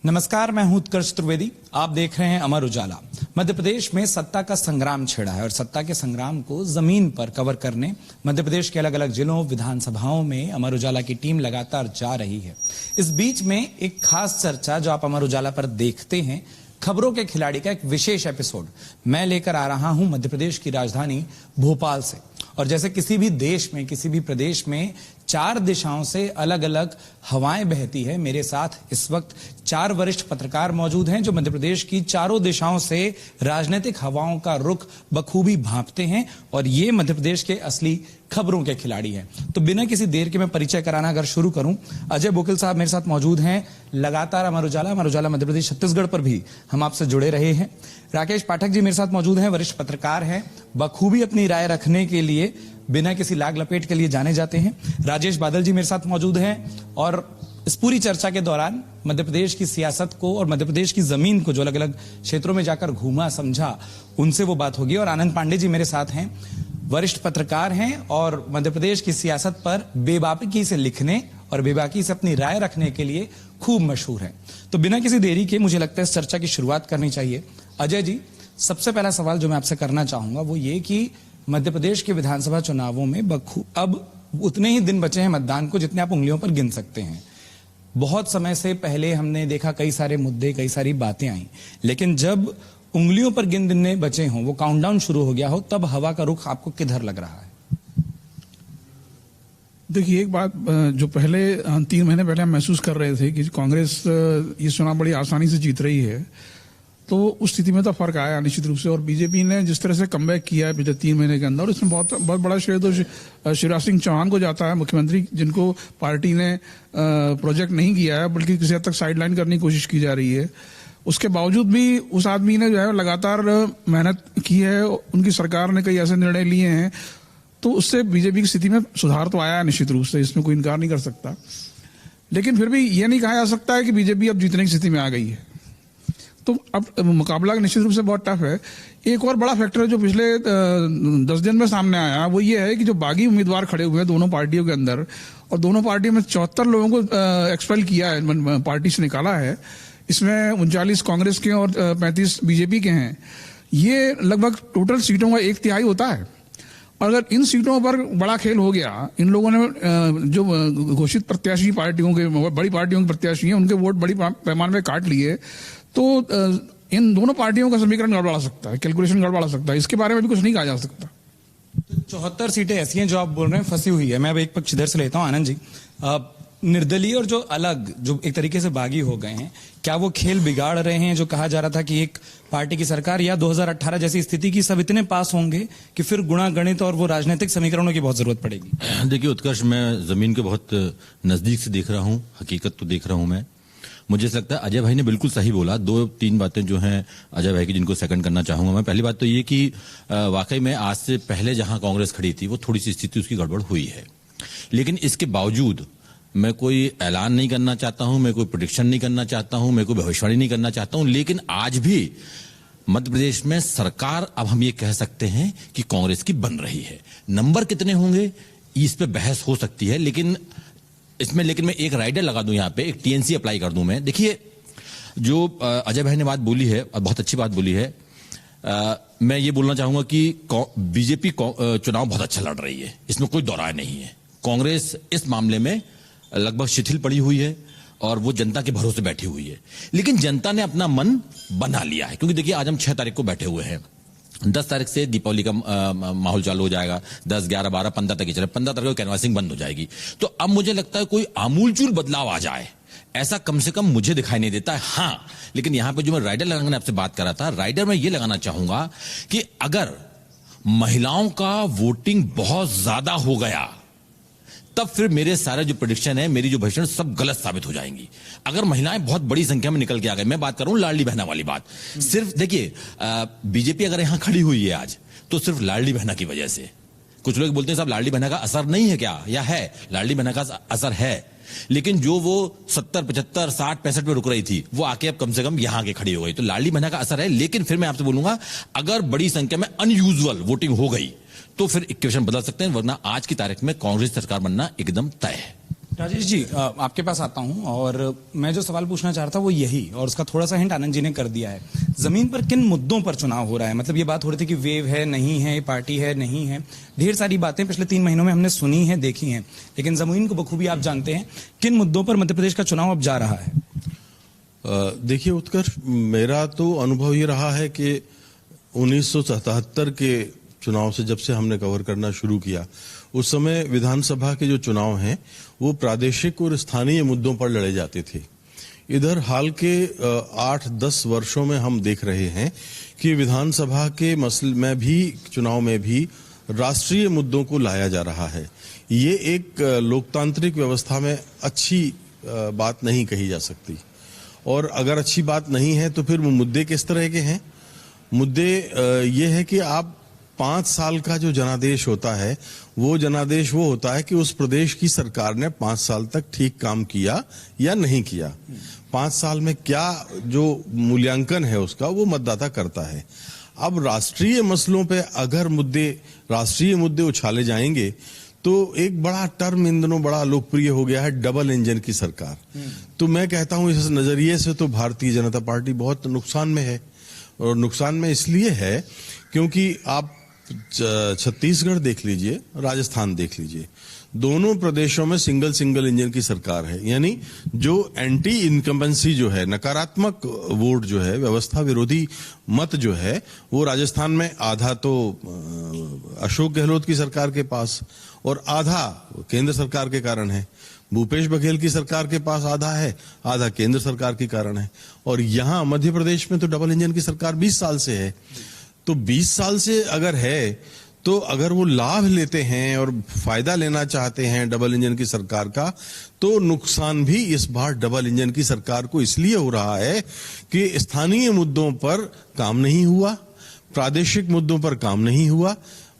नमस्कार, मैं हूं उत्कर्ष त्रिवेदी। आप देख रहे हैं अमर उजाला। मध्य प्रदेश में सत्ता का संग्राम छिड़ा है और सत्ता के संग्राम को जमीन पर कवर करने मध्य प्रदेश के अलग अलग जिलों विधानसभाओं में अमर उजाला की टीम लगातार जा रही है। इस बीच में एक खास चर्चा जो आप अमर उजाला पर देखते हैं, खबरों के खिलाड़ी का एक विशेष एपिसोड मैं लेकर आ रहा हूं मध्य प्रदेश की राजधानी भोपाल से। और जैसे किसी भी देश में, किसी भी प्रदेश में 4 दिशाओं से अलग अलग हवाएं बहती है, मेरे साथ इस वक्त 4 वरिष्ठ पत्रकार मौजूद हैं जो मध्य प्रदेश की चारों दिशाओं से राजनीतिक हवाओं का रुख बखूबी भांपते हैं और ये मध्य प्रदेश के असली खबरों के खिलाड़ी हैं। तो बिना किसी देर के मैं परिचय कराना अगर शुरू करूं, अजय बोकिल साहब मेरे साथ मौजूद हैं। लगातार अमर उजाला मध्य प्रदेश छत्तीसगढ़ पर भी हम आपसे जुड़े रहे हैं। राकेश पाठक जी मेरे साथ मौजूद हैं, वरिष्ठ पत्रकार हैं, बखूबी अपनी राय रखने के लिए बिना किसी लाग लपेट के लिए जाने जाते हैं। राजेश बादल जी मेरे साथ मौजूद हैं और इस पूरी चर्चा के दौरान मध्य प्रदेश की सियासत को और मध्य प्रदेश की जमीन को जो अलग अलग क्षेत्रों में जाकर घूमा समझा, उनसे वो बात होगी। और आनंद पांडे जी मेरे साथ हैं, वरिष्ठ पत्रकार हैं और मध्य प्रदेश की सियासत पर बेबाकी से लिखने और बेबाकी से अपनी राय रखने के लिए खूब मशहूर हैं। तो बिना किसी देरी के मुझे लगता है इस चर्चा की शुरुआत करनी चाहिए। अजय जी, सबसे पहला सवाल जो मैं आपसे करना चाहूंगा वो ये कि मध्य प्रदेश के विधानसभा चुनावों में अब उतने ही दिन बचे हैं मतदान को जितने आप उंगलियों पर गिन सकते हैं। बहुत समय से पहले हमने देखा कई सारे मुद्दे, कई सारी बातें आई, लेकिन जब उंगलियों पर गिन दिनने बचे हों, वो काउंटडाउन शुरू हो गया हो, तब हवा का रुख आपको किधर लग रहा है? देखिए, एक बात जो पहले 3 महीने पहले हम महसूस कर रहे थे कि कांग्रेस ये चुनाव बड़ी आसानी से जीत रही है, तो उस स्थिति में तो फर्क आया निश्चित रूप से। और बीजेपी ने जिस तरह से कमबैक किया है पिछले 3 महीने के अंदर, इसमें बहुत बड़ा श्रेय तो शिवराज सिंह चौहान को जाता है, मुख्यमंत्री जिनको पार्टी ने प्रोजेक्ट नहीं किया है बल्कि किसी हद तक साइडलाइन करने की कोशिश की जा रही है। उसके बावजूद भी उस आदमी ने जो है लगातार मेहनत की है, उनकी सरकार ने कई ऐसे निर्णय लिए हैं, तो उससे बीजेपी की स्थिति में सुधार तो आया है निश्चित रूप से, इसमें कोई इनकार नहीं कर सकता। लेकिन फिर भी यह नहीं कहा जा सकता है कि बीजेपी अब जीतने की स्थिति में आ गई है। तो अब मुकाबला निश्चित रूप से बहुत टफ है। एक और बड़ा फैक्टर जो पिछले 10 दिन में सामने आया वो ये है कि जो बागी उम्मीदवार खड़े हुए हैं दोनों पार्टियों के अंदर, और दोनों पार्टियों में 74 लोगों को एक्सपेल किया है, पार्टी से निकाला है। इसमें 39 कांग्रेस के और 35 बीजेपी के हैं। ये लगभग टोटल सीटों का 1/3 होता है। और अगर इन सीटों पर बड़ा खेल हो गया, इन लोगों ने जो घोषित प्रत्याशी पार्टियों के, बड़ी पार्टियों के प्रत्याशी हैं, उनके वोट बड़ी पैमाने में काट लिए, तो इन दोनों पार्टियों का समीकरण गड़बड़ा सकता है, कैलकुलेशन गड़बड़ा सकता है। इसके बारे में भी कुछ नहीं कहा जा सकता। 74 सीटें ऐसी हैं जो आप बोल रहे हैं फंसी हुई है। मैं अब एक पक्ष इधर से लेता हूं, आनंद जी। निर्दलीय और जो अलग, जो एक तरीके से बागी हो गए हैं, क्या वो खेल बिगाड़ रहे हैं? जो कहा जा रहा था कि एक पार्टी की सरकार या 2018 जैसी स्थिति की सब इतने पास होंगे कि फिर गुणा गणित और वो राजनीतिक समीकरणों की बहुत जरूरत पड़ेगी। देखिए उत्कर्ष, मैं जमीन के बहुत नजदीक से देख रहा हूं, हकीकत तो देख रहा हूं मैं। मुझे लगता है अजय भाई ने बिल्कुल सही बोला। 2-3 बातें जो हैं अजय भाई की, जिनको सेकंड करना चाहूंगा मैं। पहली बात तो ये कि वाकई में आज से पहले जहां कांग्रेस खड़ी थी वो थोड़ी सी स्थिति उसकी गड़बड़ हुई है, लेकिन इसके बावजूद मैं कोई ऐलान नहीं करना चाहता हूं, मैं कोई प्रेडिक्शन नहीं करना चाहता हूं, मैं कोई भविष्यवाणी नहीं करना चाहता हूं, लेकिन आज भी मध्य प्रदेश में सरकार, अब हम ये कह सकते हैं कि कांग्रेस की बन रही है। नंबर कितने होंगे इस पे बहस हो सकती है, लेकिन मैं एक राइडर लगा दूं, यहां पे एक टीएनसी अप्लाई कर दूं मैं। देखिए, जो अजय भाई ने बात बोली है, बहुत अच्छी बात बोली है। मैं ये बोलना चाहूंगा कि बीजेपी चुनाव बहुत अच्छा लड़ रही है, इसमें कोई दौराय नहीं है। कांग्रेस इस मामले में लगभग शिथिल पड़ी हुई है और वो जनता के भरोसे बैठी हुई है, लेकिन जनता ने अपना मन बना लिया है। क्योंकि देखिए, आज हम 6 तारीख को बैठे हुए हैं, 10 तारीख से दीपावली का माहौल चालू हो जाएगा, 10, 11, 12, 15 तक ही चले, 15 तारीख को कैनवासिंग बंद हो जाएगी। तो अब मुझे लगता है कोई आमूलचूल बदलाव आ जाए, ऐसा कम से कम मुझे दिखाई नहीं देता है। हाँ, लेकिन यहां पे जो मैं राइडर लगाने आपसे बात कर रहा था, राइडर में ये लगाना चाहूंगा कि अगर महिलाओं का वोटिंग बहुत ज्यादा हो गया, तब फिर मेरे सारे जो प्रेडिक्शन है, मेरी जो भविष्यवाणी, सब गलत साबित हो जाएंगी। अगर महिलाएं बहुत बड़ी संख्या में निकल के आ गई, मैं बात कर रहा हूं लाडली बहना वाली बात। सिर्फ देखिए, बीजेपी अगर यहां खड़ी हुई है आज, तो सिर्फ लाडली बहना की वजह से। कुछ लोग बोलते हैं साहब लाडली बहना का असर नहीं है क्या, या है? लाडली बहना का असर है, लेकिन जो वो 70, 75, 60, 65 में रुक रही थी, वो आके अब कम से कम यहां आके खड़ी हो गई। तो लाडली बहना का असर है, लेकिन फिर मैं आपसे बोलूंगा, अगर बड़ी संख्या में अनयूजुअल वोटिंग हो गई तो फिर इक्वेशन बदल सकते हैं, वरना आज की तारीख में कांग्रेस सरकार बनना एकदम तय है। राजेश जी, आपके पास आता हूं और मैं जो सवाल पूछना चाह रहा था वो यही, और उसका थोड़ा सा हिंट आनंद जी ने कर दिया है। जमीन पर किन मुद्दों पर चुनाव हो रहा है? मतलब ये बात हो रही थी कि वेव है, नहीं है, पार्टी है, नहीं है, ढेर सारी बातें पिछले 3 महीनों में हमने सुनी है, देखी हैं, लेकिन जमीन को बखूबी आप जानते हैं। किन मुद्दों पर मध्य प्रदेश का चुनाव अब जा रहा है? देखिए उत्कर्ष, मेरा तो अनुभव ये रहा है कि 1977 के चुनाव से जब से हमने कवर करना शुरू किया, उस समय विधानसभा के जो चुनाव हैं वो प्रादेशिक और स्थानीय मुद्दों पर लड़े जाते थे। इधर हाल के 8-10 वर्षों में हम देख रहे हैं कि विधानसभा के मसले में भी, चुनाव में भी राष्ट्रीय मुद्दों को लाया जा रहा है। ये एक लोकतांत्रिक व्यवस्था में अच्छी बात नहीं कही जा सकती, और अगर अच्छी बात नहीं है तो फिर वो मुद्दे किस तरह के हैं? मुद्दे ये है कि आप 5 साल का जो जनादेश होता है, वो जनादेश वो होता है कि उस प्रदेश की सरकार ने 5 साल तक ठीक काम किया या नहीं किया। 5 साल में क्या जो मूल्यांकन है उसका, वो मतदाता करता है। अब राष्ट्रीय मसलों पे अगर राष्ट्रीय मुद्दे उछाले जाएंगे तो एक बड़ा टर्म इन दिनों बड़ा लोकप्रिय हो गया है, डबल इंजन की सरकार। तो मैं कहता हूं इस नजरिए से तो भारतीय जनता पार्टी बहुत नुकसान में है, और नुकसान में इसलिए है क्योंकि आप छत्तीसगढ़ देख लीजिए, राजस्थान देख लीजिए, दोनों प्रदेशों में सिंगल इंजन की सरकार है। यानी जो एंटी इनकम्बेंसी जो है, नकारात्मक वोट जो है, व्यवस्था विरोधी मत जो है, वो राजस्थान में आधा तो अशोक गहलोत की सरकार के पास और आधा केंद्र सरकार के कारण है। भूपेश बघेल की सरकार के पास आधा है, आधा केंद्र सरकार के कारण है। और यहां मध्य प्रदेश में तो डबल इंजन की सरकार 20 साल से है। तो 20 साल से अगर है, तो अगर वो लाभ लेते हैं और फायदा लेना चाहते हैं डबल इंजन की सरकार का, तो नुकसान भी इस बार डबल इंजन की सरकार को इसलिए हो रहा है कि स्थानीय मुद्दों पर काम नहीं हुआ, प्रादेशिक मुद्दों पर काम नहीं हुआ,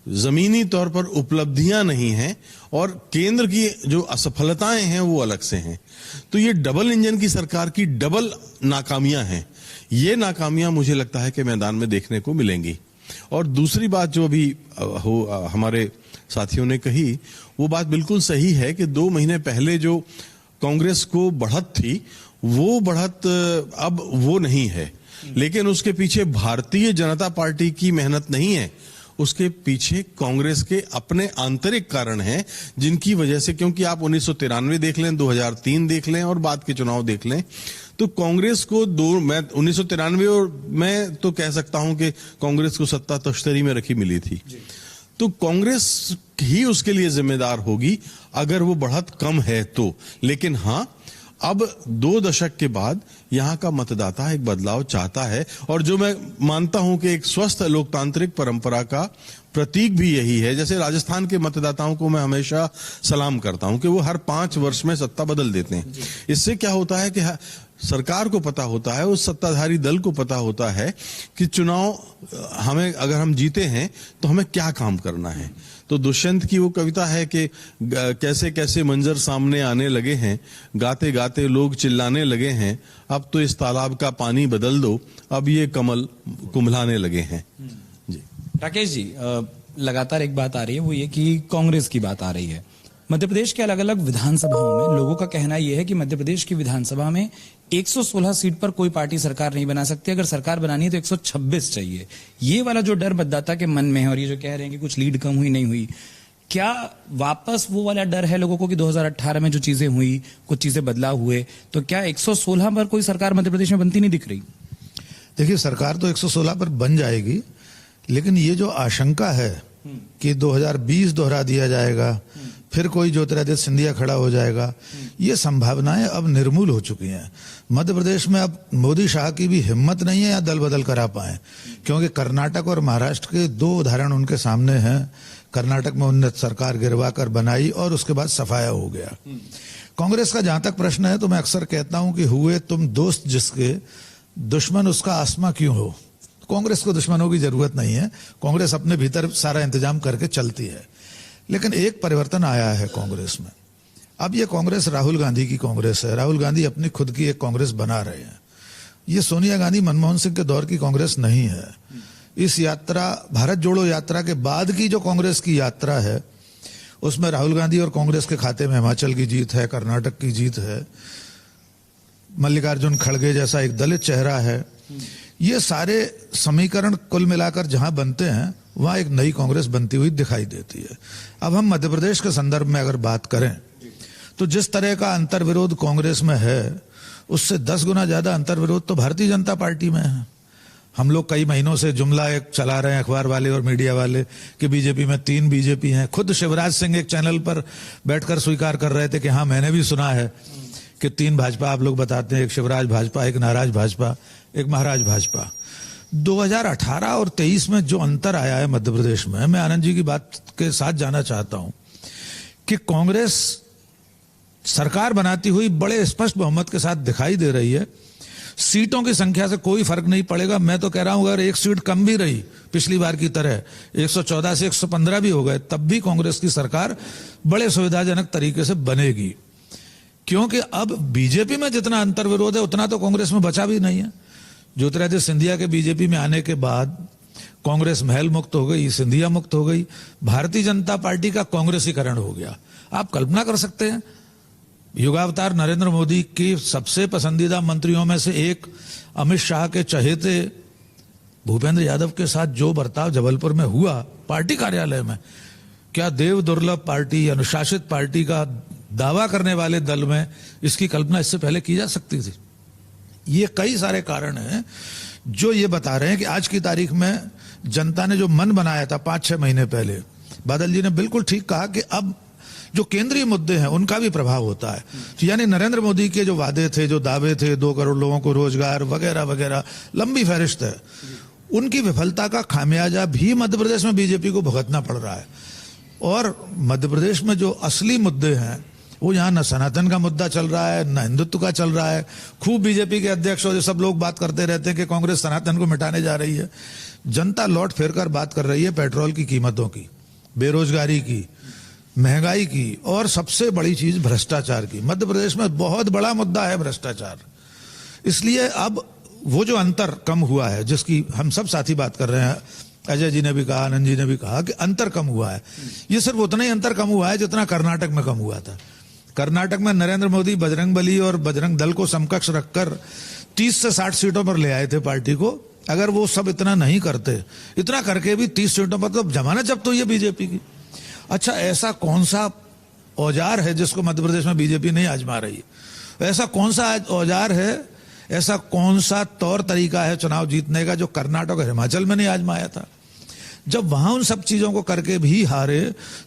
जमीनी तौर पर उपलब्धियां नहीं हैं, और केंद्र की जो असफलताएं हैं वो अलग से हैं। तो ये डबल इंजन की सरकार की डबल नाकामियां हैं। ये नाकामियां मुझे लगता है कि मैदान में देखने को मिलेंगी। और दूसरी बात जो अभी हमारे साथियों ने कही, वो बात बिल्कुल सही है कि 2 महीने पहले जो कांग्रेस को बढ़त थी, वो बढ़त अब वो नहीं है। लेकिन उसके पीछे भारतीय जनता पार्टी की मेहनत नहीं है, उसके पीछे कांग्रेस के अपने आंतरिक कारण हैं, जिनकी वजह से, क्योंकि आप 1993 देख लें, 2003 देख लें और बाद के चुनाव देख लें, तो कांग्रेस को 1993 और मैं तो कह सकता हूं कि कांग्रेस को सत्ता तश्तरी में रखी मिली थी। तो कांग्रेस ही उसके लिए जिम्मेदार होगी अगर वो बढ़त कम है तो। लेकिन हां, अब 2 दशक के बाद यहाँ का मतदाता एक बदलाव चाहता है, और जो मैं मानता हूं कि एक स्वस्थ लोकतांत्रिक परंपरा का प्रतीक भी यही है। जैसे राजस्थान के मतदाताओं को मैं हमेशा सलाम करता हूं कि वो हर 5 वर्ष में सत्ता बदल देते हैं। इससे क्या होता है कि सरकार को पता होता है, उस सत्ताधारी दल को पता होता है कि चुनाव हमें, अगर हम जीते हैं तो हमें क्या काम करना है। तो दुष्यंत की वो कविता है कि कैसे कैसे मंजर सामने आने लगे हैं, गाते गाते लोग चिल्लाने लगे हैं, अब तो इस तालाब का पानी बदल दो, अब ये कमल कुम्हलाने लगे हैं। जी राकेश जी, लगातार एक बात आ रही है, वो ये कि कांग्रेस की बात आ रही है। मध्य प्रदेश के अलग अलग विधानसभाओं में लोगों का कहना यह है कि मध्य प्रदेश की विधानसभा में 116 सीट पर कोई पार्टी सरकार नहीं बना सकती, अगर सरकार बनानी है तो 126 चाहिए। ये वाला जो डर मतदाता के मन में है, और ये जो कह रहे हैं कि कुछ लीड कम हुई नहीं हुई, क्या वापस वो वाला डर है लोगों को कि 2018 में जो चीजें हुई, कुछ चीजें बदलाव हुए, तो क्या 116 पर कोई सरकार मध्य प्रदेश में बनती नहीं दिख रही? देखिए, सरकार तो 116 पर बन जाएगी, लेकिन ये जो आशंका है कि 2020 दोहरा दिया जाएगा, फिर कोई ज्योतिरादित्य सिंधिया खड़ा हो जाएगा, ये संभावनाएं अब निर्मूल हो चुकी हैं। मध्य प्रदेश में अब मोदी शाह की भी हिम्मत नहीं है या दल बदल करा पाए, क्योंकि कर्नाटक और महाराष्ट्र के 2 उदाहरण उनके सामने हैं। कर्नाटक में उन्नत सरकार गिरवा कर बनाई और उसके बाद सफाया हो गया। कांग्रेस का जहां तक प्रश्न है, तो मैं अक्सर कहता हूं कि हुए तुम दोस्त जिसके, दुश्मन उसका आसमा क्यों हो। कांग्रेस को दुश्मनों की जरूरत नहीं है, कांग्रेस अपने भीतर सारा इंतजाम करके चलती है। लेकिन एक परिवर्तन आया है कांग्रेस में। अब ये कांग्रेस राहुल गांधी की कांग्रेस है। राहुल गांधी अपनी खुद की एक कांग्रेस बना रहे हैं। ये सोनिया गांधी, मनमोहन सिंह के दौर की कांग्रेस नहीं है। इस यात्रा, भारत जोड़ो यात्रा के बाद की जो कांग्रेस की यात्रा है, उसमें राहुल गांधी और कांग्रेस के खाते में हिमाचल की जीत है, कर्नाटक की जीत है, मल्लिकार्जुन खड़गे जैसा एक दलित चेहरा है। ये सारे समीकरण कुल मिलाकर जहां बनते हैं वहां एक नई कांग्रेस बनती हुई दिखाई देती है। अब हम मध्य प्रदेश के संदर्भ में अगर बात करें तो जिस तरह का अंतर्विरोध कांग्रेस में है उससे 10 गुना ज्यादा अंतर्विरोध तो भारतीय जनता पार्टी में है। हम लोग कई महीनों से जुमला एक चला रहे हैं अखबार वाले और मीडिया वाले कि बीजेपी में 3 बीजेपी हैं। खुद शिवराज सिंह एक चैनल पर बैठकर स्वीकार कर रहे थे कि हाँ मैंने भी सुना है कि 3 भाजपा आप लोग बताते हैं, एक शिवराज भाजपा, एक नाराज भाजपा, एक महाराज भाजपा। 2018 और 23 में जो अंतर आया है मध्य प्रदेश में, मैं आनंद जी की बात के साथ जाना चाहता हूं कि कांग्रेस सरकार बनाती हुई बड़े स्पष्ट बहुमत के साथ दिखाई दे रही है। सीटों की संख्या से कोई फर्क नहीं पड़ेगा। मैं तो कह रहा हूं अगर एक सीट कम भी रही पिछली बार की तरह 114 से 115 भी हो गए तब भी कांग्रेस की सरकार बड़े सुविधाजनक तरीके से बनेगी, क्योंकि अब बीजेपी में जितना अंतर्विरोध है उतना तो कांग्रेस में बचा भी नहीं है। ज्योतिरादित्य सिंधिया के बीजेपी में आने के बाद कांग्रेस महल मुक्त हो गई, सिंधिया मुक्त हो गई, भारतीय जनता पार्टी का कांग्रेसीकरण हो गया। आप कल्पना कर सकते हैं युगावतार नरेंद्र मोदी की सबसे पसंदीदा मंत्रियों में से एक अमित शाह के चहेते भूपेंद्र यादव के साथ जो बर्ताव जबलपुर में हुआ पार्टी कार्यालय में, क्या देव दुर्लभ पार्टी, अनुशासित पार्टी का दावा करने वाले दल में इसकी कल्पना इससे पहले की जा सकती थी? ये कई सारे कारण हैं जो ये बता रहे हैं कि आज की तारीख में जनता ने जो मन बनाया था 5-6 महीने पहले, बादल जी ने बिल्कुल ठीक कहा कि अब जो केंद्रीय मुद्दे हैं उनका भी प्रभाव होता है। तो यानी नरेंद्र मोदी के जो वादे थे, जो दावे थे, 2 करोड़ लोगों को रोजगार वगैरह वगैरह, लंबी फहरिस्त है, उनकी विफलता का खामियाजा भी मध्य प्रदेश में बीजेपी को भुगतना पड़ रहा है। और मध्य प्रदेश में जो असली मुद्दे हैं वो यहाँ न सनातन का मुद्दा चल रहा है, न हिंदुत्व का चल रहा है। खूब बीजेपी के अध्यक्ष और सब लोग बात करते रहते हैं कि कांग्रेस सनातन को मिटाने जा रही है। जनता लौट फिर कर बात कर रही है पेट्रोल की कीमतों की, बेरोजगारी की, महंगाई की और सबसे बड़ी चीज भ्रष्टाचार की। मध्य प्रदेश में बहुत बड़ा मुद्दा है भ्रष्टाचार। इसलिए अब वो जो अंतर कम हुआ है जिसकी हम सब साथी बात कर रहे हैं, अजय जी ने भी कहा, आनंद जी ने भी कहा कि अंतर कम हुआ है, ये सिर्फ उतना ही अंतर कम हुआ है जितना कर्नाटक में कम हुआ था। कर्नाटक में नरेंद्र मोदी बजरंगबली और बजरंग दल को समकक्ष रखकर 30 से 60 सीटों पर ले आए थे पार्टी को। अगर वो सब इतना नहीं करते, इतना करके भी 30 सीटों पर तो जमानत जब्त हुई है बीजेपी की। अच्छा, ऐसा कौन सा औजार है जिसको मध्य प्रदेश में बीजेपी नहीं आजमा रही है? ऐसा कौन सा औजार है, ऐसा कौन सा तौर तरीका है चुनाव जीतने का जो कर्नाटक और हिमाचल में नहीं आजमाया था? जब वहां उन सब चीजों को करके भी हारे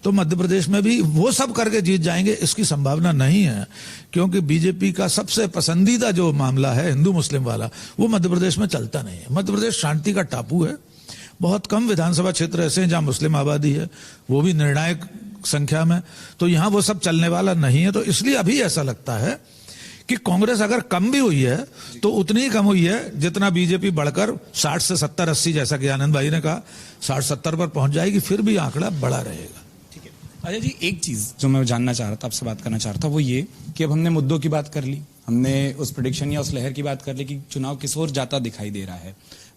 तो मध्य प्रदेश में भी वो सब करके जीत जाएंगे, इसकी संभावना नहीं है। क्योंकि बीजेपी का सबसे पसंदीदा जो मामला है हिंदू मुस्लिम वाला, वो मध्य प्रदेश में चलता नहीं है। मध्य प्रदेश शांति का टापू है। बहुत कम विधानसभा क्षेत्र ऐसे हैं जहां मुस्लिम आबादी है, वो भी निर्णायक संख्या में, तो यहां वो सब चलने वाला नहीं है। तो इसलिए अभी ऐसा लगता है कि कांग्रेस अगर कम भी हुई है तो उतनी ही कम हुई है जितना बीजेपी बढ़कर 60 से 70-80, जैसा कि आनंद भाई ने कहा, 60-70 पर पहुंच जाएगी, फिर भी आंकड़ा बड़ा रहेगा। ठीक है अजय जी, एक चीज जो मैं जानना चाह रहा था, आपसे बात करना चाह रहा था, वो ये कि अब हमने मुद्दों की बात कर ली, हमने उस प्रेडिक्शन या उस लहर की बात कर ली कि चुनाव किस ओर जाता दिखाई दे रहा है।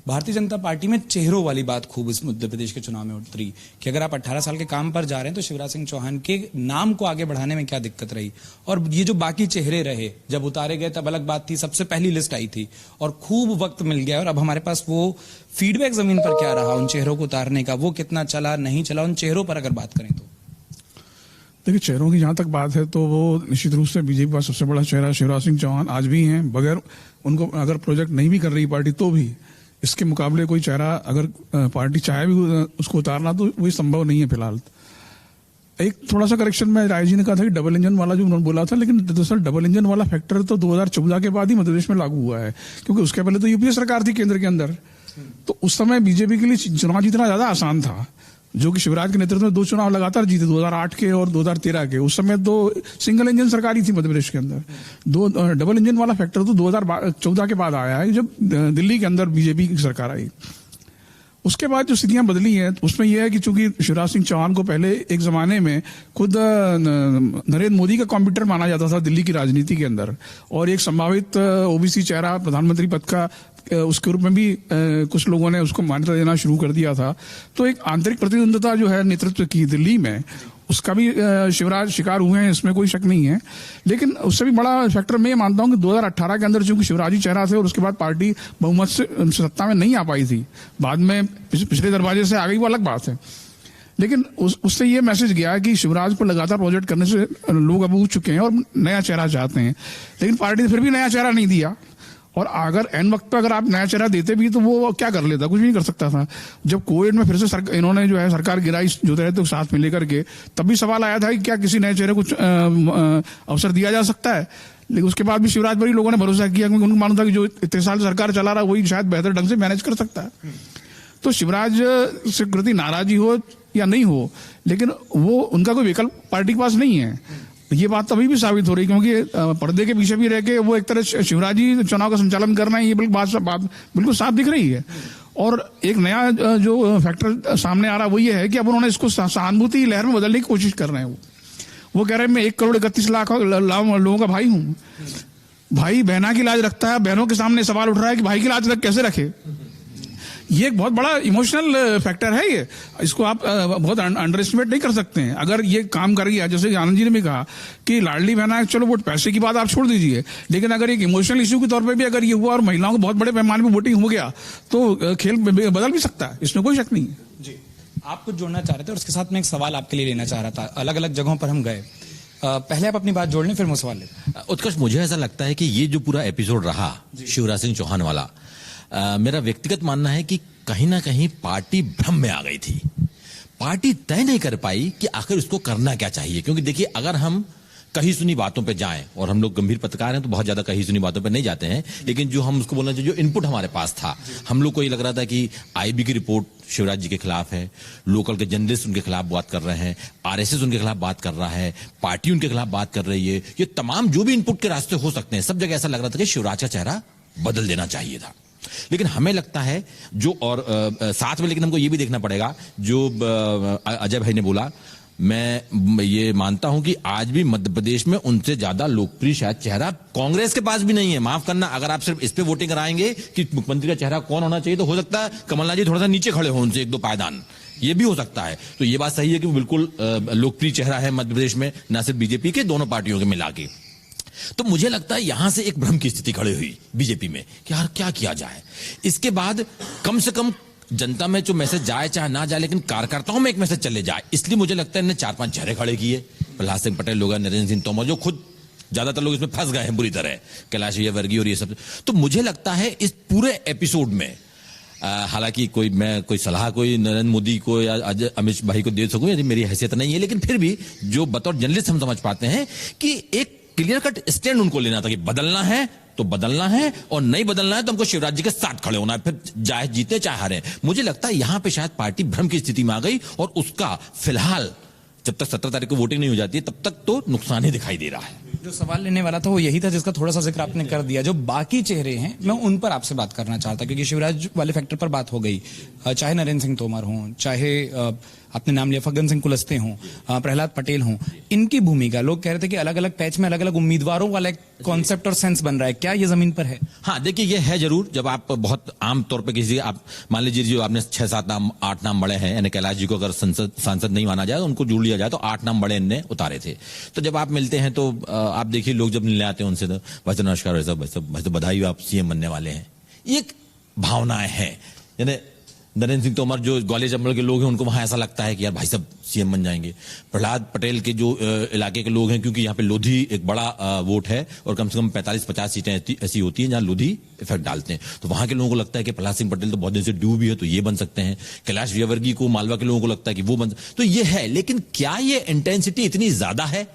भारतीय जनता पार्टी में चेहरों वाली बात खूब इस मध्य प्रदेश के चुनाव में उतरी कि अगर आप 18 साल के काम पर जा रहे हैं तो शिवराज सिंह चौहान के नाम को आगे बढ़ाने में क्या दिक्कत रही, और ये जो बाकी चेहरे रहे जब उतारे गए तब अलग बात थी, सबसे पहली लिस्ट आई थी और खूब वक्त मिल गया। और अब हमारे पास वो फीडबैक जमीन पर क्या रहा उन चेहरों को उतारने का, वो कितना चला नहीं चला, उन चेहरों पर अगर बात करें तो? देखिए, चेहरों की जहां तक बात है तो वो निश्चित रूप से बीजेपी का सबसे बड़ा चेहरा शिवराज सिंह चौहान आज भी हैं। बगैर उनको अगर प्रोजेक्ट नहीं भी कर रही पार्टी तो भी इसके मुकाबले कोई चेहरा अगर पार्टी चाहे भी उसको उतारना तो वही संभव नहीं है फिलहाल। एक थोड़ा सा करेक्शन में राय जी ने कहा था कि डबल इंजन वाला जो उन्होंने बोला था, लेकिन दरअसल डबल इंजन वाला फैक्टर तो 2014 के बाद ही मध्य प्रदेश में लागू हुआ है, क्योंकि उसके पहले तो यूपीए सरकार थी केंद्र के अंदर। तो उस समय बीजेपी के लिए चुनाव जीतना ज्यादा आसान था, जो कि शिवराज के नेतृत्व में 2 चुनाव लगातार जीते, 2008 के और 2013 के। उस समय तो सिंगल इंजन सरकार ही थी मध्य प्रदेश के अंदर। डबल इंजन वाला फैक्टर तो 2014 के बाद आया है, जब दिल्ली के अंदर बीजेपी की सरकार आई। उसके बाद जो स्थितियां बदली हैं उसमें यह है कि चूंकि शिवराज सिंह चौहान को पहले एक जमाने में खुद नरेंद्र मोदी का कॉम्पिटिटर माना जाता था दिल्ली की राजनीति के अंदर, और एक संभावित ओबीसी चेहरा प्रधानमंत्री पद का उसके रूप में भी कुछ लोगों ने उसको मान्यता देना शुरू कर दिया था। तो एक आंतरिक प्रतिद्वंद्विता जो है नेतृत्व की दिल्ली में, उसका भी शिवराज शिकार हुए हैं, इसमें कोई शक नहीं है। लेकिन उससे भी बड़ा फैक्टर मैं ये मानता हूं कि 2018 के अंदर चूंकि शिवराज ही चेहरा थे और उसके बाद पार्टी बहुमत से सत्ता में नहीं आ पाई थी, बाद में पिछले दरवाजे से आ गई, वो अलग बात है। लेकिन उससे ये मैसेज गया कि शिवराज को लगातार प्रोजेक्ट करने से लोग अब उठ चुके हैं और नया चेहरा चाहते हैं। लेकिन पार्टी ने फिर भी नया चेहरा नहीं दिया, और अगर एन वक्त पर अगर आप नया चेहरा देते भी तो वो क्या कर लेता, कुछ भी नहीं कर सकता था। जब कोविड में फिर से इन्होंने जो है सरकार गिराई जो रहे तो साथ में लेकर के, तब भी सवाल आया था कि क्या किसी नए चेहरे को अवसर दिया जा सकता है। लेकिन उसके बाद भी शिवराज पर ही लोगों ने भरोसा किया, क्योंकि उनको मालूम था कि जो इतने साल सरकार चला रहा वही शायद बेहतर ढंग से मैनेज कर सकता है। तो शिवराज से प्रति नाराजगी हो या नहीं हो, लेकिन वो उनका कोई विकल्प पार्टी के पास नहीं है। ये बात अभी भी साबित हो रही, क्योंकि पर्दे के पीछे भी रह के वो एक तरह शिवराज जी चुनाव का संचालन करना है, ये बात बिल्कुल साफ दिख रही है। और एक नया जो फैक्टर सामने आ रहा है वो ये है कि अब उन्होंने इसको सहानुभूति लहर में बदलने की कोशिश कर रहे हैं। वो कह रहे हैं मैं 1,31,00,000 लोगों का भाई हूँ। भाई बहना की लाज रखता है, बहनों के सामने सवाल उठ रहा है कि भाई की लाज कैसे रखे। ये एक बहुत बड़ा इमोशनल फैक्टर है। ये इसको आप बहुत अंडर एस्टिमेट नहीं कर सकते हैं। अगर ये काम कर गया, जैसे आनंद जी ने भी कहा कि लाडली बहना है, चलो वो पैसे की बात आप छोड़ दीजिए, लेकिन अगर एक इमोशनल इश्यू के तौर पे भी अगर ये हुआ और महिलाओं को बहुत बड़े पैमाने पर वोटिंग हो गया तो खेल बदल भी सकता है, इसमें कोई शक नहीं है। जी, आप कुछ जोड़ना चाह रहे थे और उसके साथ मैं एक सवाल आपके लिए लेना चाह रहा था। अलग अलग जगहों पर हम गए, पहले आप अपनी बात जोड़ लें फिर मैं सवाल लें। उत्कर्ष, मुझे ऐसा लगता है कि ये जो पूरा एपिसोड रहा शिवराज सिंह चौहान वाला, मेरा व्यक्तिगत मानना है कि कहीं ना कहीं पार्टी भ्रम में आ गई थी। पार्टी तय नहीं कर पाई कि आखिर उसको करना क्या चाहिए। क्योंकि देखिए, अगर हम कहीं सुनी बातों पे जाएं, और हम लोग गंभीर पत्रकार हैं तो बहुत ज्यादा कहीं सुनी बातों पे नहीं जाते हैं, लेकिन जो हम उसको बोलना चाहिए, जो इनपुट हमारे पास था, हम लोग को ये लग रहा था कि आईबी की रिपोर्ट शिवराज जी के खिलाफ है, लोकल के जर्नलिस्ट उनके खिलाफ बात कर रहे हैं, आरएसएस उनके खिलाफ बात कर रहा है, पार्टी उनके खिलाफ बात कर रही है। ये तमाम जो भी इनपुट के रास्ते हो सकते हैं, सब जगह ऐसा लग रहा था कि शिवराज का चेहरा बदल देना चाहिए था। लेकिन हमें लगता है जो, और साथ में लेकिन हमको ये भी देखना पड़ेगा जो अजय भाई ने बोला, मैं ये मानता हूं कि आज भी मध्य प्रदेश में उनसे ज्यादा लोकप्रिय शायद चेहरा कांग्रेस के पास भी नहीं है। माफ करना, अगर आप सिर्फ इस पे वोटिंग कराएंगे कि मुख्यमंत्री का चेहरा कौन होना चाहिए, तो हो सकता है कमलनाथ जी थोड़ा सा नीचे खड़े हो उनसे 1-2 पायदान, ये भी हो सकता है। तो ये बात सही है कि वो बिल्कुल लोकप्रिय चेहरा है मध्य प्रदेश में, न सिर्फ बीजेपी के, दोनों पार्टियों के मिला के। तो मुझे लगता है यहां से एक भ्रम की स्थिति खड़ी हुई बीजेपी में कि यार क्या किया जाए। इसके बाद कम से कम जनता में जो मैसेज जाए चाहे ना जाए, लेकिन कार्यकर्ताओं में एक मैसेज चले जाए, इसलिए मुझे लगता है इन्हें 4-5 चेहरे खड़े किए। प्रहलाद सिंह पटेल लोग, नरेंद्र सिंह तोमर, जो खुद ज्यादातर लोग इसमें फंस गए हैं बुरी तरह, कैलाश विजयवर्गीय और ये सब। तो मुझे लगता है इस पूरे एपिसोड में, हालांकि मैं कोई सलाह कोई नरेंद्र मोदी को या अमित भाई को दे सकूं, यदि मेरी हैसियत नहीं है, लेकिन फिर भी जो बतौर जर्नलिस्ट हम समझ पाते हैं कि एक क्लियर कट स्टैंड उनको लेना था कि बदलना है तो बदलना है, और नहीं बदलना है तो हमको शिवराज जी के साथ खड़े होना है, फिर चाहे जीते चाहे हारे। मुझे लगता है यहां पे शायद पार्टी भ्रम की स्थिति में आ गई, और उसका फिलहाल जब तक 17 तारीख को वोटिंग नहीं हो जाती है तब तक तो नुकसान ही दिखाई दे रहा है। जो सवाल लेने वाला था वो यही था, जिसका थोड़ा सा जिक्र आपने कर दिया। जो बाकी चेहरे हैं मैं उन पर आपसे बात करना चाहता, क्योंकि शिवराज वाले फैक्टर पर बात हो गई, चाहे नरेंद्र सिंह तोमर हों, चाहे आपने नाम लिया फग्गन सिंह कुलस्ते हों, प्रहलाद पटेल हों, इनकी भूमिका, लोग कह रहे थे कि अलग अलग पैच में अलग अलग उम्मीदवारों वाला एक कॉन्सेप्ट और सेंस बन रहा है, क्या ये जमीन पर है? हाँ, देखिए ये है जरूर। जब आप बहुत आम तौर पे किसी, आप मान लीजिए जो आपने 6-7 नाम 8 नाम बड़े हैं, यानी कैलाश जी को अगर सांसद नहीं माना जाए, उनको जोड़ लिया जाए तो 8 नाम बड़े इनने उतारे थे। तो जब आप मिलते हैं तो आप देखिए लोग जब मिलने आते हैं उनसे, तो भाई साहब नमस्कार, भाई साहब बधाई, आप सीएम बनने वाले हैं, एक भावनाएं हैं। यानी नरेंद्र सिंह तोमर जो ग्वालियर चंबल के लोग हैं, उनको वहां ऐसा लगता है कि यार भाई साहब सीएम बन जाएंगे। प्रहलाद पटेल के जो इलाके के लोग हैं, क्योंकि यहाँ पे लोधी एक बड़ा वोट है और कम से कम 45-50 सीटें ऐसी होती हैं जहां लोधी इफेक्ट डालते हैं, तो वहां के लोगों को लगता है कि प्रहलाद सिंह पटेल तो बहुत दिन से ड्यू भी है, तो ये बन सकते हैं। कैलाश विजयवर्गीय को मालवा के लोगों को लगता है कि वो बन, तो ये है। लेकिन क्या ये इंटेंसिटी इतनी ज्यादा है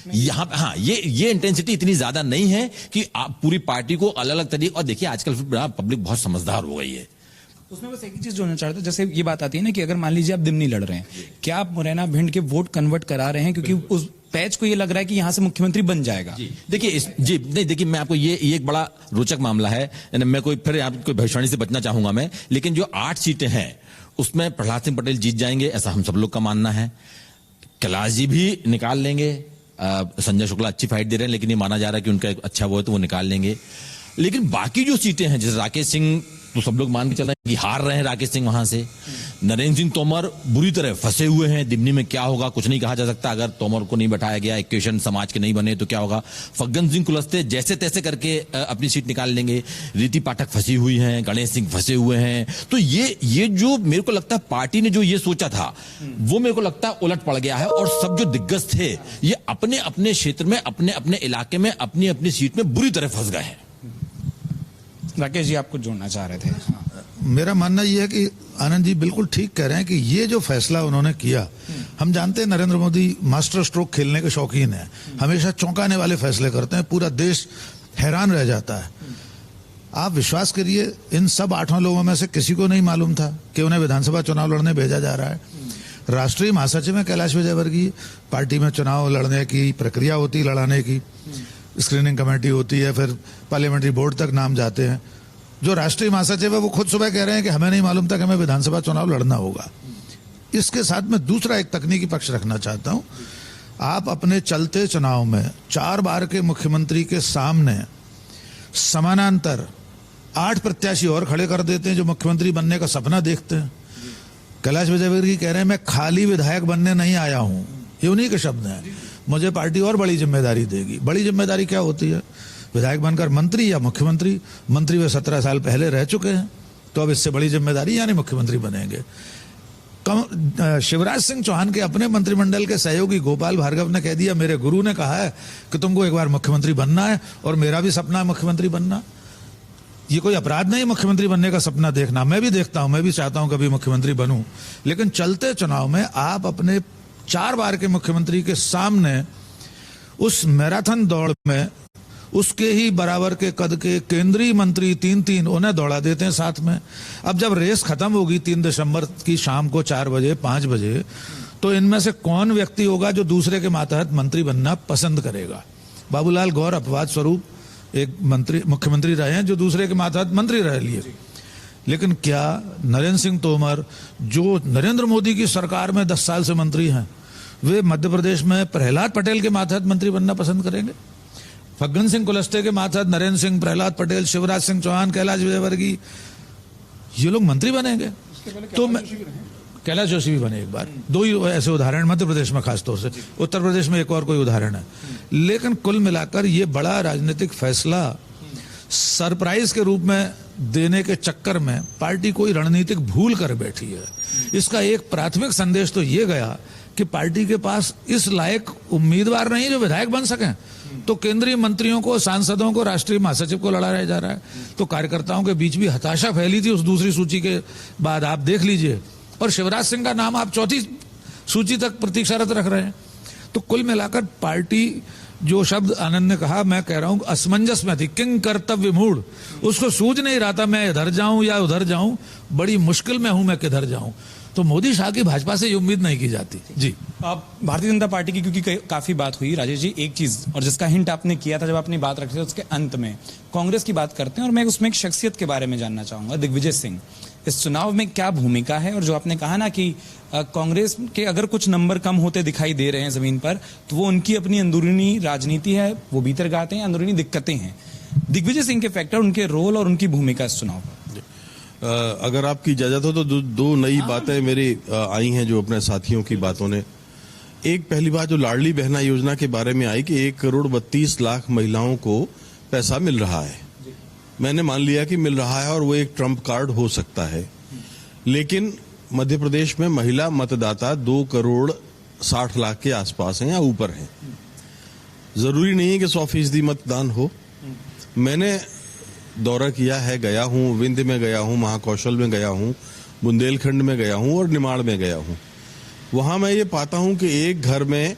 यहाँ पे? हाँ, ये इंटेंसिटी इतनी ज्यादा नहीं है कि आप पूरी पार्टी को अलग अलग तरीके, और देखिए आजकल पब्लिक बहुत समझदार हो गई है। उसमें बस एक ही चीज जोड़ना चाहते, जैसे ये बात आती है ना कि अगर मान लीजिए आप दिमनी लड़ रहे हैं, क्या आप मुरैना भिंड के वोट कन्वर्ट करा रहे हैं क्योंकि उस पैच को ये लग रहा है कि यहां से मुख्यमंत्री बन जाएगा? देखिए मैं आपको ये एक बड़ा रोचक मामला है, मैं कोई फिर आपको भविष्यवाणी से बचना चाहूंगा मैं, लेकिन जो 8 सीटें हैं उसमें प्रहलाद सिंह पटेल जीत जाएंगे ऐसा हम सब लोग का मानना है। कैलाश जी भी निकाल लेंगे, संजय शुक्ला अच्छी फाइट दे रहे हैं, लेकिन ये माना जा रहा है कि उनका एक अच्छा वो है तो वो निकाल लेंगे। लेकिन बाकी जो सीटें हैं, जैसे राकेश सिंह, तो सब लोग मान के चल रहे हैं कि हार रहे हैं राकेश सिंह वहां से। नरेंद्र सिंह तोमर बुरी तरह फंसे हुए हैं। दिमनी में क्या होगा कुछ नहीं कहा जा सकता। अगर तोमर को नहीं बैठाया गया, इक्वेशन समाज के नहीं बने तो क्या होगा। फग्गन सिंह कुलस्ते जैसे तैसे करके अपनी सीट निकाल लेंगे। रीति पाठक फंसी हुई हैं, गणेश सिंह फंसे हुए हैं। तो ये जो मेरे को लगता है पार्टी ने जो ये सोचा था वो मेरे को लगता है उलट पड़ गया है। और सब जो दिग्गज थे ये अपने अपने क्षेत्र में, अपने अपने इलाके में, अपनी अपनी सीट में बुरी तरह फंस गए हैं। राकेश जी, आप कुछ जोड़ना चाह रहे थे? मेरा मानना यह है कि आनंद जी बिल्कुल ठीक कह रहे हैं कि ये जो फैसला उन्होंने किया, हम जानते हैं नरेंद्र मोदी मास्टर स्ट्रोक खेलने के शौकीन हैं, हमेशा चौंकाने वाले फैसले करते हैं, पूरा देश हैरान रह जाता है। आप विश्वास करिए इन सब 8 लोगों में से किसी को नहीं मालूम था कि उन्हें विधानसभा चुनाव लड़ने भेजा जा रहा है। राष्ट्रीय महासचिव में कैलाश विजयवर्गीय, पार्टी में चुनाव लड़ने की प्रक्रिया होती, लड़ाने की स्क्रीनिंग कमेटी होती है, फिर पार्लियामेंट्री बोर्ड तक नाम जाते हैं। जो राष्ट्रीय महासचिव है वो खुद सुबह कह रहे हैं कि हमें नहीं मालूम था कि हमें विधानसभा चुनाव लड़ना होगा। इसके साथ में दूसरा एक तकनीकी पक्ष रखना चाहता हूं। आप अपने चलते चुनाव में 4 बार के मुख्यमंत्री के सामने समानांतर 8 प्रत्याशी और खड़े कर देते हैं जो मुख्यमंत्री बनने का सपना देखते हैं। कैलाश विजयवर्गीय कह रहे हैं मैं खाली विधायक बनने नहीं आया हूं, ये उन्हीं के शब्द हैं। मुझे पार्टी और बड़ी जिम्मेदारी देगी। बड़ी जिम्मेदारी क्या होती है? विधायक बनकर मंत्री या मुख्यमंत्री। मंत्री वे 17 साल पहले रह चुके हैं, तो अब इससे बड़ी जिम्मेदारी यानी मुख्यमंत्री बनेंगे। शिवराज सिंह चौहान के अपने मंत्रिमंडल के सहयोगी गोपाल भार्गव ने कह दिया मेरे गुरु ने कहा है कि तुमको एक बार मुख्यमंत्री बनना है और मेरा भी सपना है मुख्यमंत्री बनना। ये कोई अपराध नहीं मुख्यमंत्री बनने का सपना देखना, मैं भी देखता हूं, मैं भी चाहता हूं कभी मुख्यमंत्री बनूं। लेकिन चलते चुनाव में आप अपने 4 बार के मुख्यमंत्री के सामने उस मैराथन दौड़ में उसके ही बराबर के कद के केंद्रीय मंत्री 3 उन्हें दौड़ा देते हैं साथ में। अब जब रेस खत्म होगी 3 दिसंबर की शाम को 4 बजे 5 बजे, तो इनमें से कौन व्यक्ति होगा जो दूसरे के मातहत मंत्री बनना पसंद करेगा? बाबूलाल गौर अपवाद स्वरूप एक मुख्यमंत्री रहे हैं जो दूसरे के मातहत मंत्री रह लिए। लेकिन क्या नरेंद्र सिंह तोमर जो नरेंद्र मोदी की सरकार में 10 साल से मंत्री हैं, वे मध्य प्रदेश में प्रहलाद पटेल के मातहत मंत्री बनना पसंद करेंगे? फग्गन सिंह कुलस्ते के मातहत नरेंद्र सिंह, प्रहलाद पटेल, शिवराज सिंह चौहान, कैलाश विजयवर्गीय, ये लोग मंत्री बनेंगे? तो कैलाश जोशी भी बने एक बार। 2 ही ऐसे उदाहरण मध्य प्रदेश में खासतौर से, उत्तर प्रदेश में एक और कोई उदाहरण है। लेकिन कुल मिलाकर ये बड़ा राजनीतिक फैसला सरप्राइज के रूप में देने के चक्कर में पार्टी कोई रणनीतिक भूल कर बैठी है। इसका एक प्राथमिक संदेश तो ये गया कि पार्टी के पास इस लायक उम्मीदवार नहीं जो विधायक बन सकें, तो केंद्रीय मंत्रियों को, सांसदों को, राष्ट्रीय महासचिव को लड़ा जा रहा है। तो कार्यकर्ताओं के बीच भी हताशा फैली थी उस दूसरी सूची के बाद, आप देख लीजिए। और शिवराज सिंह का नाम आप 4थी सूची तक प्रतीक्षारत रख रहे हैं। तो कुल मिलाकर पार्टी, जो शब्द आनंद ने कहा, मैं कह रहा हूं असमंजस में थी, किंग कर्तव्य मूढ़, उसको सूझ नहीं रहा था मैं इधर जाऊं या उधर जाऊं, बड़ी मुश्किल में हूं मैं किधर जाऊं। तो मोदी शाह की भाजपा से ये उम्मीद नहीं की जाती। जी, भारतीय जनता पार्टी की क्योंकि काफी बात हुई, राजेश जी एक चीज और जिसका हिंट आपने किया था जब अपनी बात रखी थी उसके अंत में, कांग्रेस की बात करते हैं और मैं उसमें एक शख्सियत के बारे में जानना चाहूंगा, दिग्विजय सिंह। इस चुनाव में क्या भूमिका है? और जो आपने कहा ना कि कांग्रेस के अगर कुछ नंबर कम होते दिखाई दे रहे हैं जमीन पर, तो वो उनकी अपनी अंदरूनी राजनीति है, वो भीतर गाते हैं, अंदरूनी दिक्कतें हैं। दिग्विजय सिंह के फैक्टर, उनके रोल और उनकी भूमिका इस चुनाव पर। अगर आपकी इजाजत हो तो 2 नई बातें मेरी आई हैं जो अपने साथियों की बातों ने। एक पहली बात जो लाडली बहना योजना के बारे में आई कि 1 करोड़ 32 लाख महिलाओं को पैसा मिल रहा है। मैंने मान लिया कि मिल रहा है और वो एक ट्रम्प कार्ड हो सकता है। लेकिन मध्य प्रदेश में महिला मतदाता 2 करोड़ 60 लाख के आसपास हैं या ऊपर हैं। जरूरी नहीं है कि 100% मतदान हो। मैंने दौरा किया है, गया हूं, विंध्य में गया हूं, महाकौशल में गया हूं, बुंदेलखंड में गया हूं और निमाड़ में गया हूं। वहां मैं ये पाता हूं कि एक घर में